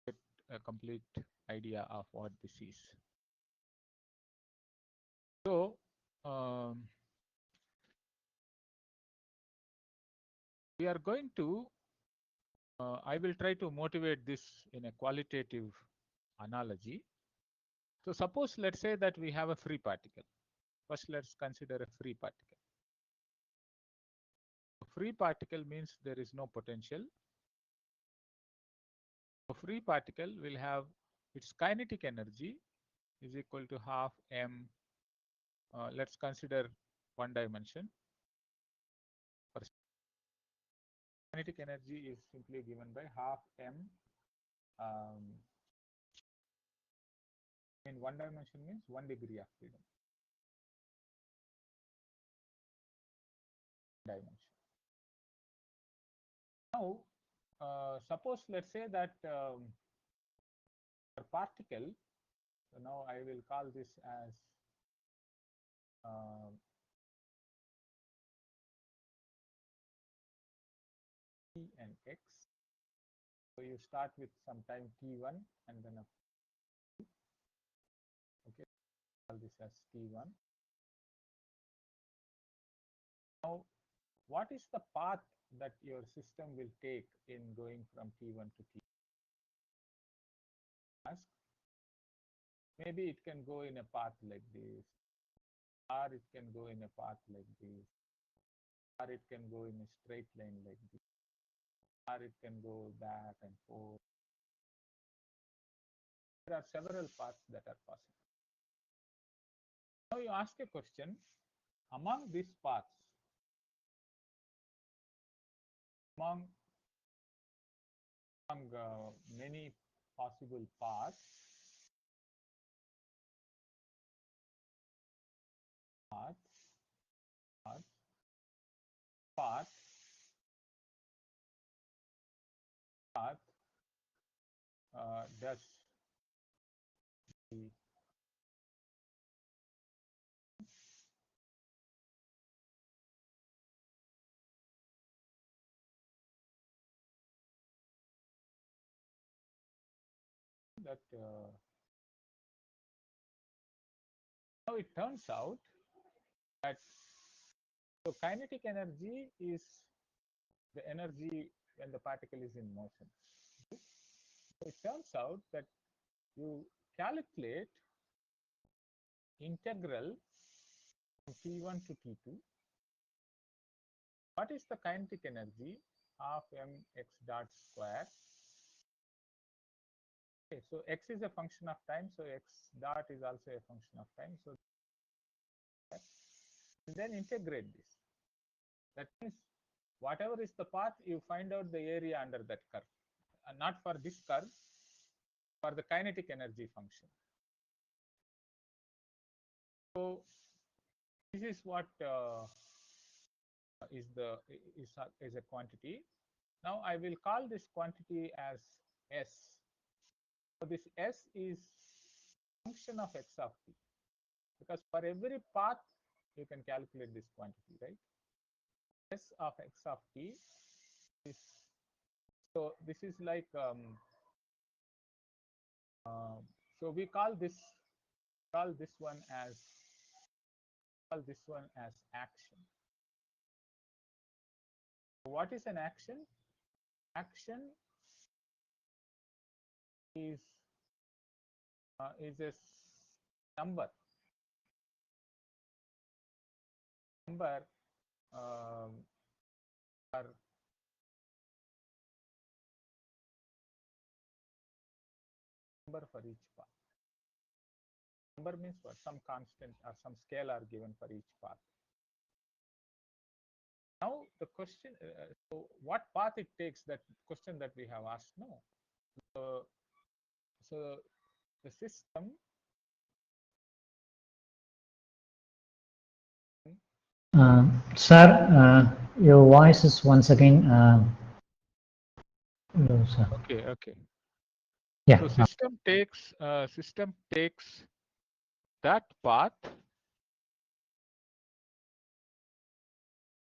Get a complete idea of what this is. So we are going to, I will try to motivate this in a qualitative analogy. So suppose, let's say that we have a free particle. First, let's consider a free particle. A free particle means there is no potential. A free particle will have its kinetic energy is equal to half m. Let's consider one dimension. Kinetic energy is simply given by half m. In one dimension means 1 degree of freedom. Dimension. Now, suppose let's say that a particle. So now I will call this as t and x. So you start with some time t1 and then okay, call this as t1. Now, what is the path that your system will take in going from t1 to t? Ask. maybe it can go in a path like this, or it can go in a path like this, or it can go in a straight line like this, or it can go back and forth. There are several paths that are possible. Now you ask a question, among these paths, among many possible paths, path, path, path, path does the that now it turns out that so kinetic energy is the energy when the particle is in motion. So it turns out that you calculate integral from T1 to T2. What is the kinetic energy of mx dot square? Okay, so x is a function of time, so x dot is also a function of time. So and then integrate this. That means whatever is the path, you find out the area under that curve. Not for this curve, for the kinetic energy function. So this is what is a quantity. Now I will call this quantity as S. So this S is function of x of t, because for every path you can calculate this quantity, right? S of x of t is, so this is like so we call this one as action. What is an action? Action is a number or number for each path. Number means what? Some constant or some scalar given for each path. Now the question, so what path it takes, that question that we have asked now. So the system. Sir, your voice is once again low, sir. Okay. Yeah. So system takes that path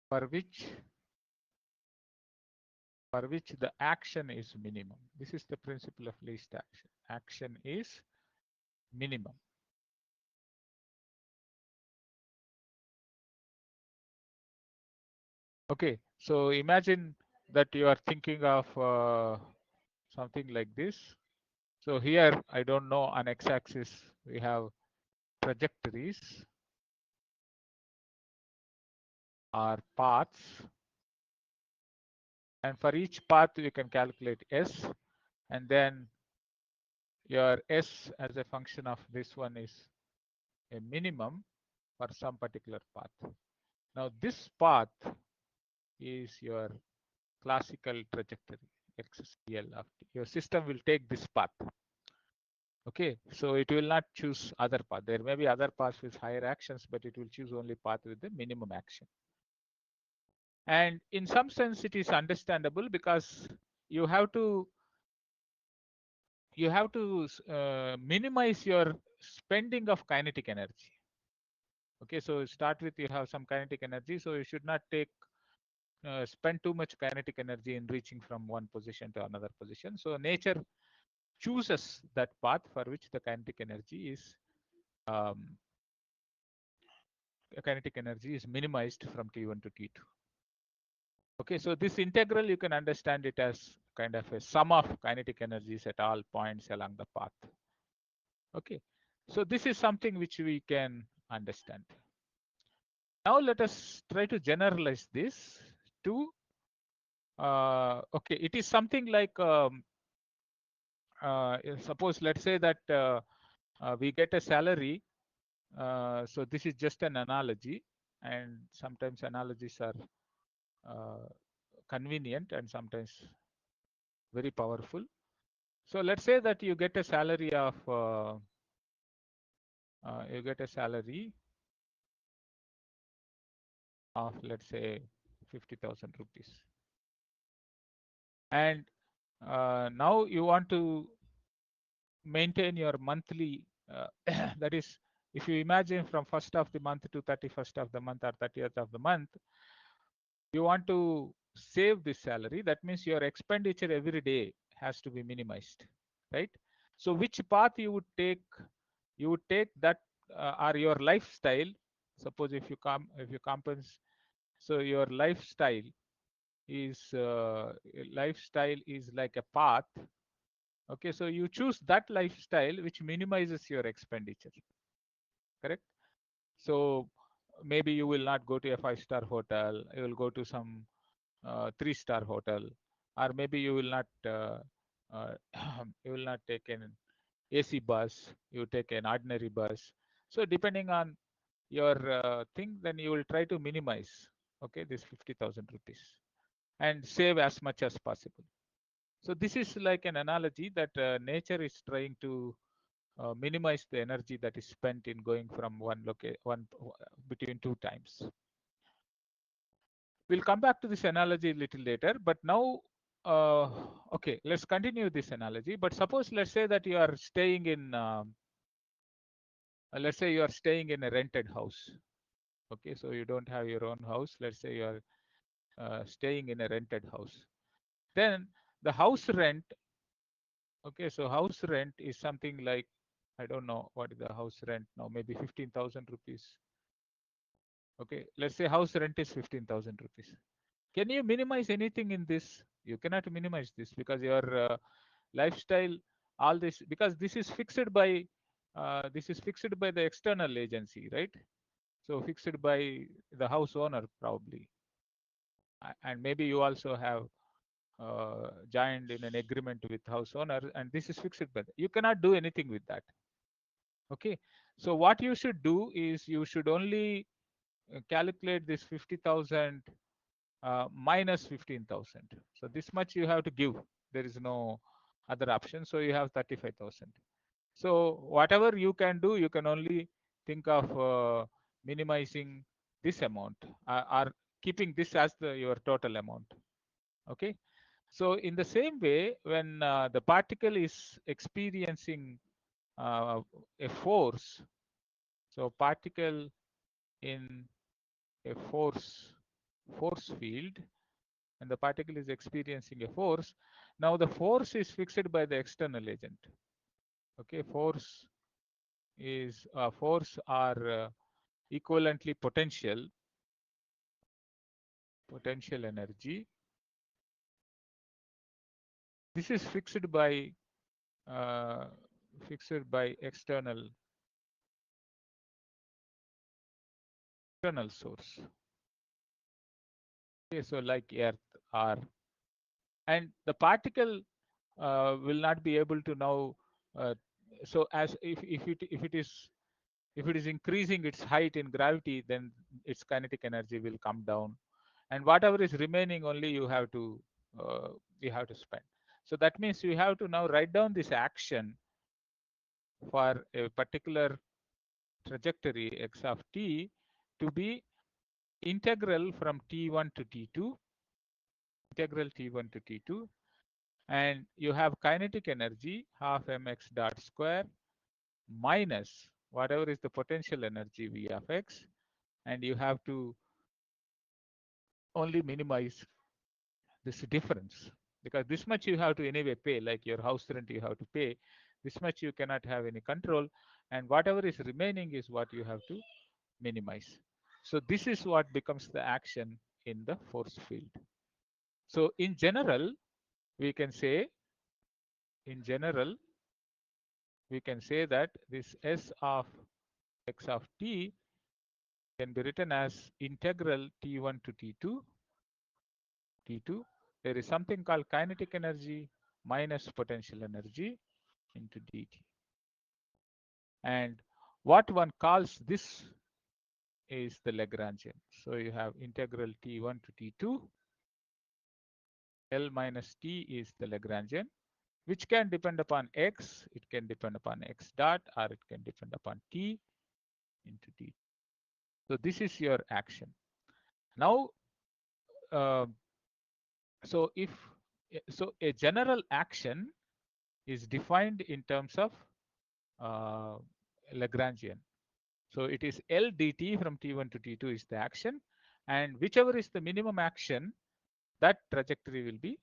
for which the action is minimum. This is the principle of least action. Action is minimum. Okay, so imagine that you are thinking of something like this. So here, I don't know, on x-axis we have trajectories or paths, and for each path you can calculate S, and then your S as a function of this one is a minimum for some particular path. Now this path is your classical trajectory, XCL of t. Your system will take this path. Okay, so it will not choose other path. There may be other paths with higher actions, but it will choose only path with the minimum action. And in some sense, it is understandable because you have to minimize your spending of kinetic energy. Okay, so start with you have some kinetic energy, so you should not spend too much kinetic energy in reaching from one position to another position. So nature chooses that path for which the kinetic energy is minimized from T1 to T2. Okay, so this integral, you can understand it as kind of a sum of kinetic energies at all points along the path. Okay, So this is something which we can understand. Now let us try to generalize this to, okay, it is something like, suppose let's say that we get a salary. So this is just an analogy, and sometimes analogies are convenient and sometimes very powerful. So let's say that you get a salary of let's say 50,000 rupees, and now you want to maintain your monthly, that is, if you imagine from 1st of the month to 31st of the month or 30th of the month, you want to save this salary. That means your expenditure every day has to be minimized, right? So which path you would take? You would take that, or your lifestyle. Suppose if you compensate, so your lifestyle is like a path. Okay, so you choose that lifestyle which minimizes your expenditure, correct? So maybe you will not go to a 5-star hotel, you will go to some 3-star hotel, or maybe you will not uh, you will not take an AC bus, you take an ordinary bus. So depending on your thing, then you will try to minimize, okay, this 50,000 rupees and save as much as possible. So this is like an analogy that nature is trying to minimize the energy that is spent in going from one between two times. We'll come back to this analogy a little later, but now, okay, let's continue this analogy. But suppose, let's say that you are staying in, let's say you are staying in a rented house. Okay, so you don't have your own house. Let's say you are staying in a rented house. Then the house rent, okay, so house rent is something like, I don't know what is the house rent now, maybe 15,000 rupees. Okay, let's say house rent is 15,000 rupees. Can you minimize anything in this? You cannot minimize this because your lifestyle, all this, because this is fixed by the external agency, right? So fixed by the house owner probably, and maybe you also have joined in an agreement with house owner, and this is fixed by you cannot do anything with that. Okay, so what you should do is you should only calculate this 50,000 minus 15,000. So this much you have to give. There is no other option. So you have 35,000. So whatever you can do, you can only think of minimizing this amount, or keeping this as your total amount. Okay. So in the same way, when the particle is experiencing a force, so particle in a force field, and the particle is experiencing a force. Now the force is fixed by the external agent. Okay, force are equivalently potential energy. This is fixed by external source. Okay, so like Earth, or, and the particle will not be able to now. So as if it is increasing its height in gravity, then its kinetic energy will come down, and whatever is remaining only you have to spend. So that means you have to now write down this action for a particular trajectory x of t to be integral from t1 to t2, and you have kinetic energy half mx dot square minus whatever is the potential energy v of x, and you have to only minimize this difference, because this much you have to anyway pay, like your house rent you have to pay. This much you cannot have any control, and whatever is remaining is what you have to minimize. So this is what becomes the action in the force field. So in general, we can say, in general, we can say that this S of x of t can be written as integral T1 to T2. There is something called kinetic energy minus potential energy into dt. And what one calls this is the Lagrangian. So you have integral T1 to T2. L minus t is the Lagrangian, which can depend upon x, it can depend upon x dot, or it can depend upon t into t. So this is your action. Now, so a general action is defined in terms of Lagrangian. So it is L dt from T1 to T2 is the action, and whichever is the minimum action, that trajectory will be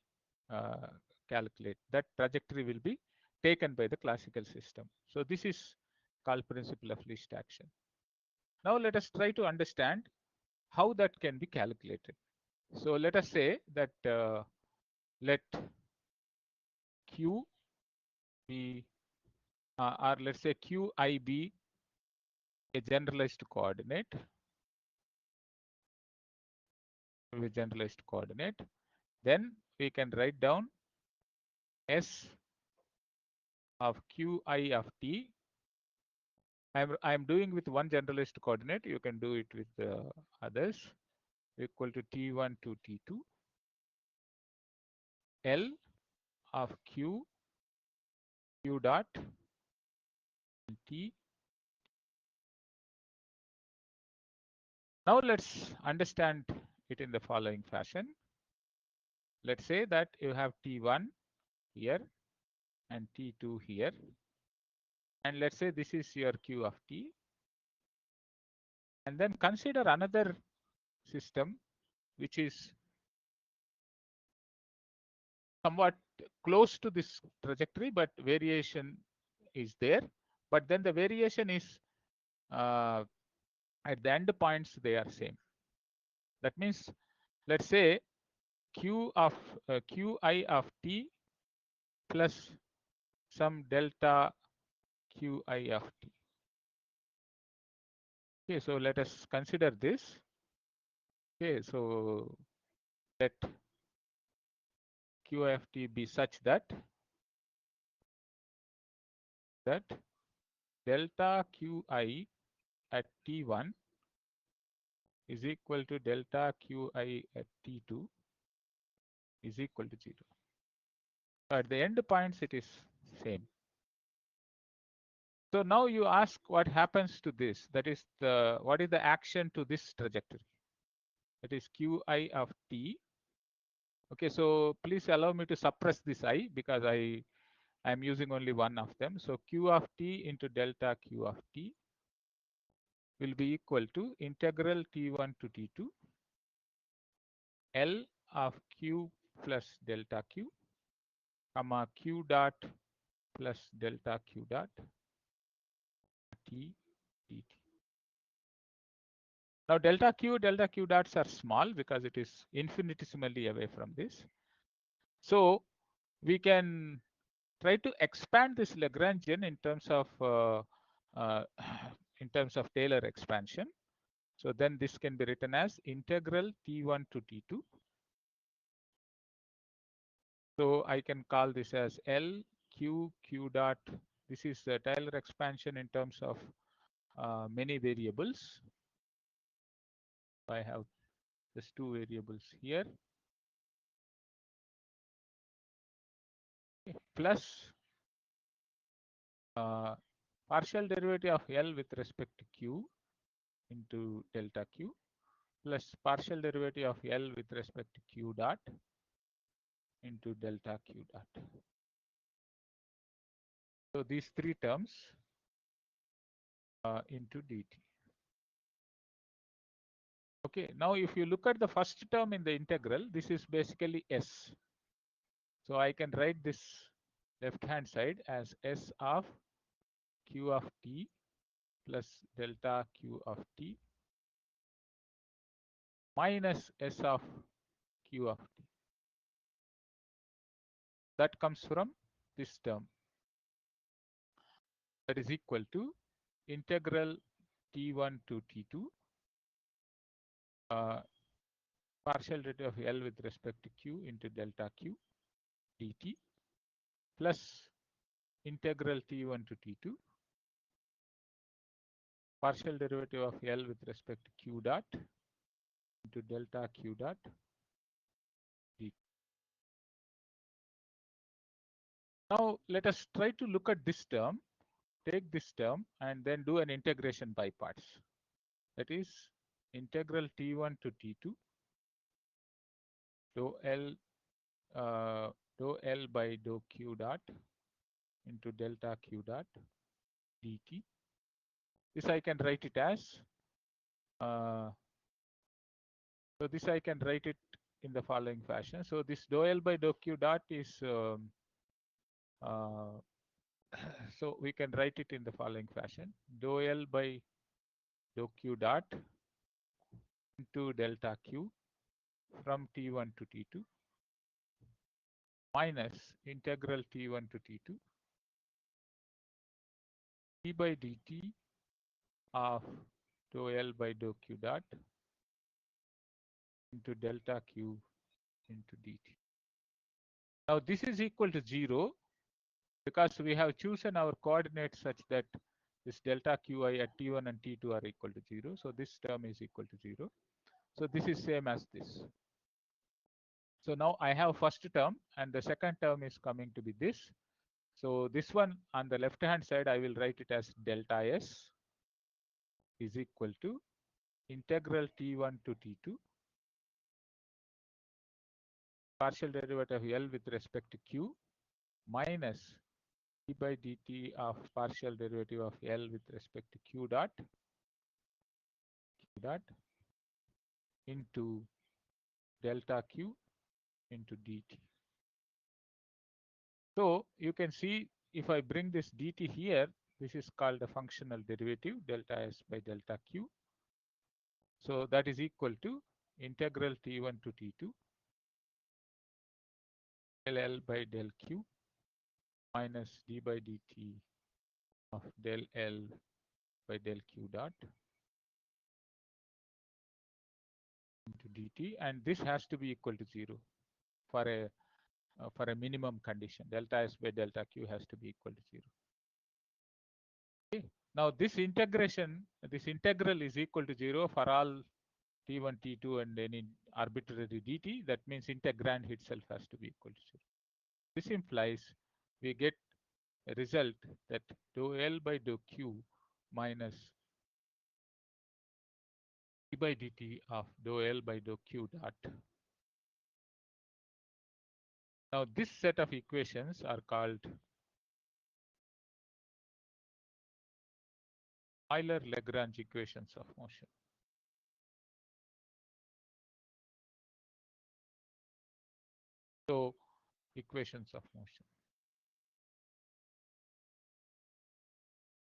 calculated. That trajectory will be taken by the classical system. So this is called principle of least action. Now let us try to understand how that can be calculated. So let us say that let Q be, or let's say Qi be a generalized coordinate. With generalized coordinate, then we can write down S of Qi of t. I'm doing with one generalized coordinate. You can do it with others. Equal to T1 to T2. L of Q dot t. Now let's understand it in the following fashion. Let's say that you have T1 here and T2 here. And let's say this is your Q of t. And then consider another system which is somewhat close to this trajectory, but variation is there. But then the variation is at the end points, they are same. That means, let's say Qi of t plus some delta Qi of t. Okay, so let us consider this. Okay, so let Qi of t be such that delta Qi at t1 is equal to delta Qi at t2 is equal to 0. At the end points, it is same. So now you ask what happens to this. That is what is the action to this trajectory? That is Qi of t. Okay, so please allow me to suppress this I because I am using only one of them. So Q of t into delta Q of t will be equal to integral T1 to T2 L of Q plus delta Q, comma Q dot plus delta Q dot t dt. Now delta Q dots are small because it is infinitesimally away from this. So we can try to expand this Lagrangian in terms of Taylor expansion. So then this can be written as integral T1 to T2. So I can call this as L Q dot. This is the Taylor expansion in terms of many variables. I have just two variables here. Plus partial derivative of L with respect to Q into delta Q plus partial derivative of L with respect to Q dot into delta Q dot. So these three terms into dt. Okay, now if you look at the first term in the integral, this is basically S. So I can write this left hand side as S of Q of t plus delta Q of t minus S of Q of t. That comes from this term. that is equal to integral T1 to T2 partial derivative of L with respect to Q into delta Q dt plus integral T1 to T2 partial derivative of L with respect to Q dot into delta Q dot dt. Now let us try to look at this term, take this term and then do an integration by parts. That is integral T1 to T2 dou L by dou Q dot into delta Q dot dt. This I can write it as so this I can write it in the following fashion. So this dou L by dou Q dot is so we can write it in the following fashion: dou L by dou Q dot into delta Q from T1 to T2 minus integral T1 to T2 d by dt of dou L by dou Q dot into delta Q into dt. Now this is equal to 0 because we have chosen our coordinates such that this delta Qi at T1 and T2 are equal to 0. So this term is equal to 0. So this is same as this. So now I have first term and the second term is coming to be this. So this one on the left hand side, I will write it as delta S is equal to integral T1 to T2 partial derivative of L with respect to Q minus d by dt of partial derivative of L with respect to Q dot into delta Q into dt. So you can see if I bring this dt here, this is called a functional derivative delta S by delta Q. So that is equal to integral T1 to T2 del L by del Q minus d by dt of del L by del Q dot into dt, and this has to be equal to 0 for a minimum condition. Delta S by delta Q has to be equal to 0. Okay. Now this integral is equal to 0 for all T1, T2 and any arbitrary dt. That means integrand itself has to be equal to 0. This implies we get a result that dou L by dou Q minus d by dt of dou L by dou Q dot. Now this set of equations are called Euler-Lagrange equations of motion. So equations of motion.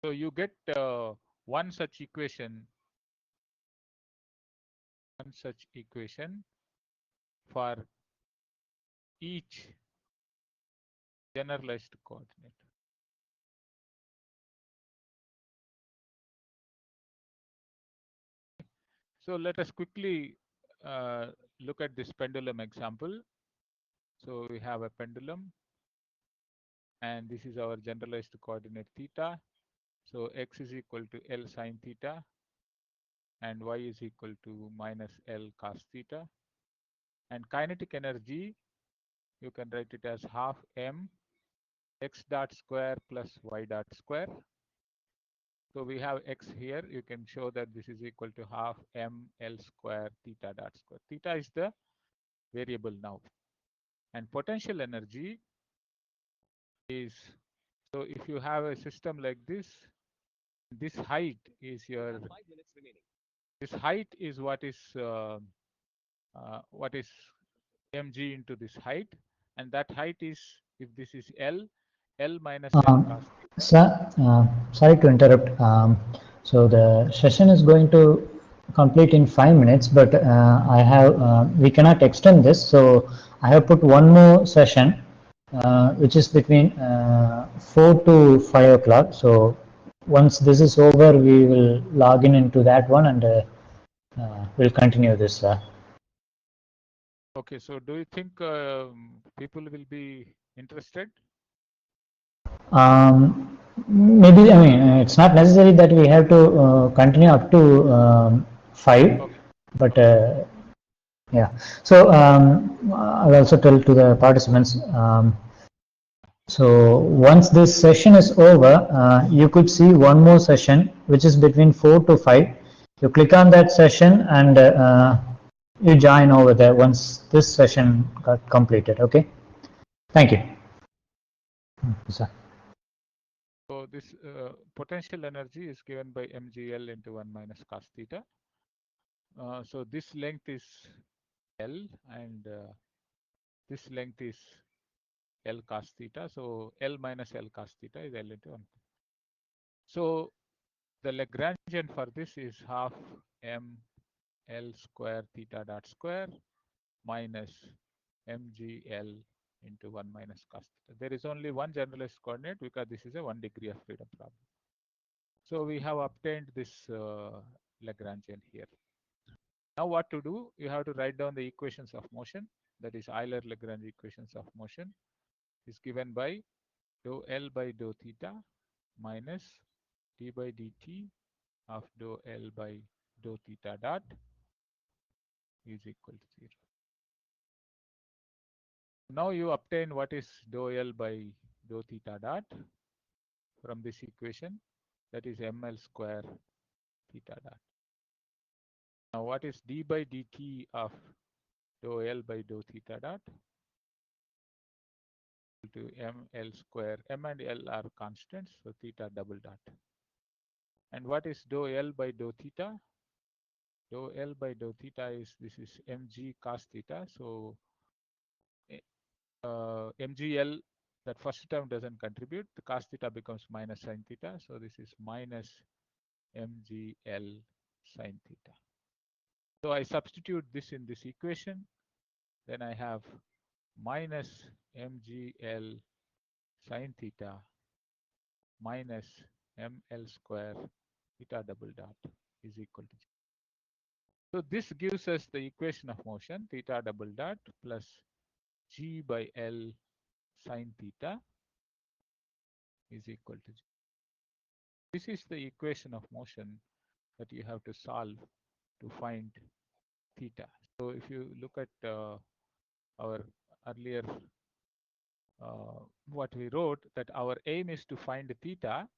So you get one such equation for each generalized coordinate. So let us quickly look at this pendulum example. So we have a pendulum and this is our generalized coordinate theta. So x is equal to L sine theta and y is equal to minus L cos theta. And kinetic energy, you can write it as half m x dot square plus y dot square. So we have x here. You can show that this is equal to half m L square theta dot square. Theta is the variable now. And potential energy is, so if you have a system like this height is your, this height is what is mg into this height, and that height is, if this is L minus L cos theta. Sir, sorry to interrupt. So the session is going to complete in 5 minutes, but I have we cannot extend this, so I have put one more session, which is between 4 to 5 o'clock. So once this is over, we will log in into that one and we'll continue this. Okay, so do you think people will be interested? Maybe, I mean, it's not necessary that we have to continue up to 5, Okay. but yeah. So I'll also tell to the participants. So once this session is over, you could see one more session which is between 4 to 5. You click on that session and you join over there once this session got completed. Okay. Thank you. Sir. So this potential energy is given by mgl into 1 minus cos theta. So this length is L and this length is L cos theta. So L minus L cos theta is L into 1. So the Lagrangian for this is half m L square theta dot square minus mgl into 1 minus cos theta. There is only one generalized coordinate because this is a 1 degree of freedom problem. So we have obtained this Lagrangian here. Now what to do? You have to write down the equations of motion. That is Euler-Lagrange equations of motion is given by dou L by dou theta minus d by dt of dou L by dou theta dot is equal to 0. Now you obtain what is dou L by dou theta dot from this equation, that is ml square theta dot. Now what is d by dt of dou L by dou theta dot? To ml square, m and l are constants, so theta double dot. And what is dou L by dou theta? Dou L by dou theta is, this is mg cos theta, so mgl, that first term doesn't contribute, the cos theta becomes minus sin theta, so this is minus mgl sin theta. So I substitute this in this equation, then I have minus mgl sin theta minus ml square theta double dot is equal to 0. So this gives us the equation of motion, theta double dot plus g by L sin theta is equal to 0. This is the equation of motion that you have to solve to find theta. So if you look at our earlier what we wrote, that our aim is to find theta,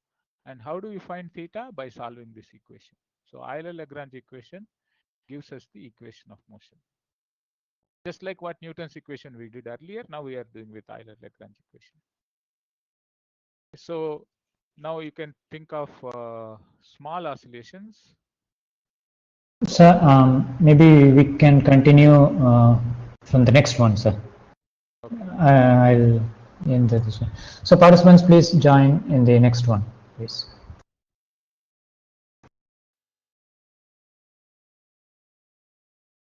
and how do we find theta? By solving this equation. So Euler-Lagrange equation gives us the equation of motion. Just like what Newton's equation we did earlier, now we are doing with Euler-Lagrange equation. So now you can think of small oscillations. Sir, maybe we can continue from the next one, sir. Okay. I'll end this one. So participants, please join in the next one, please.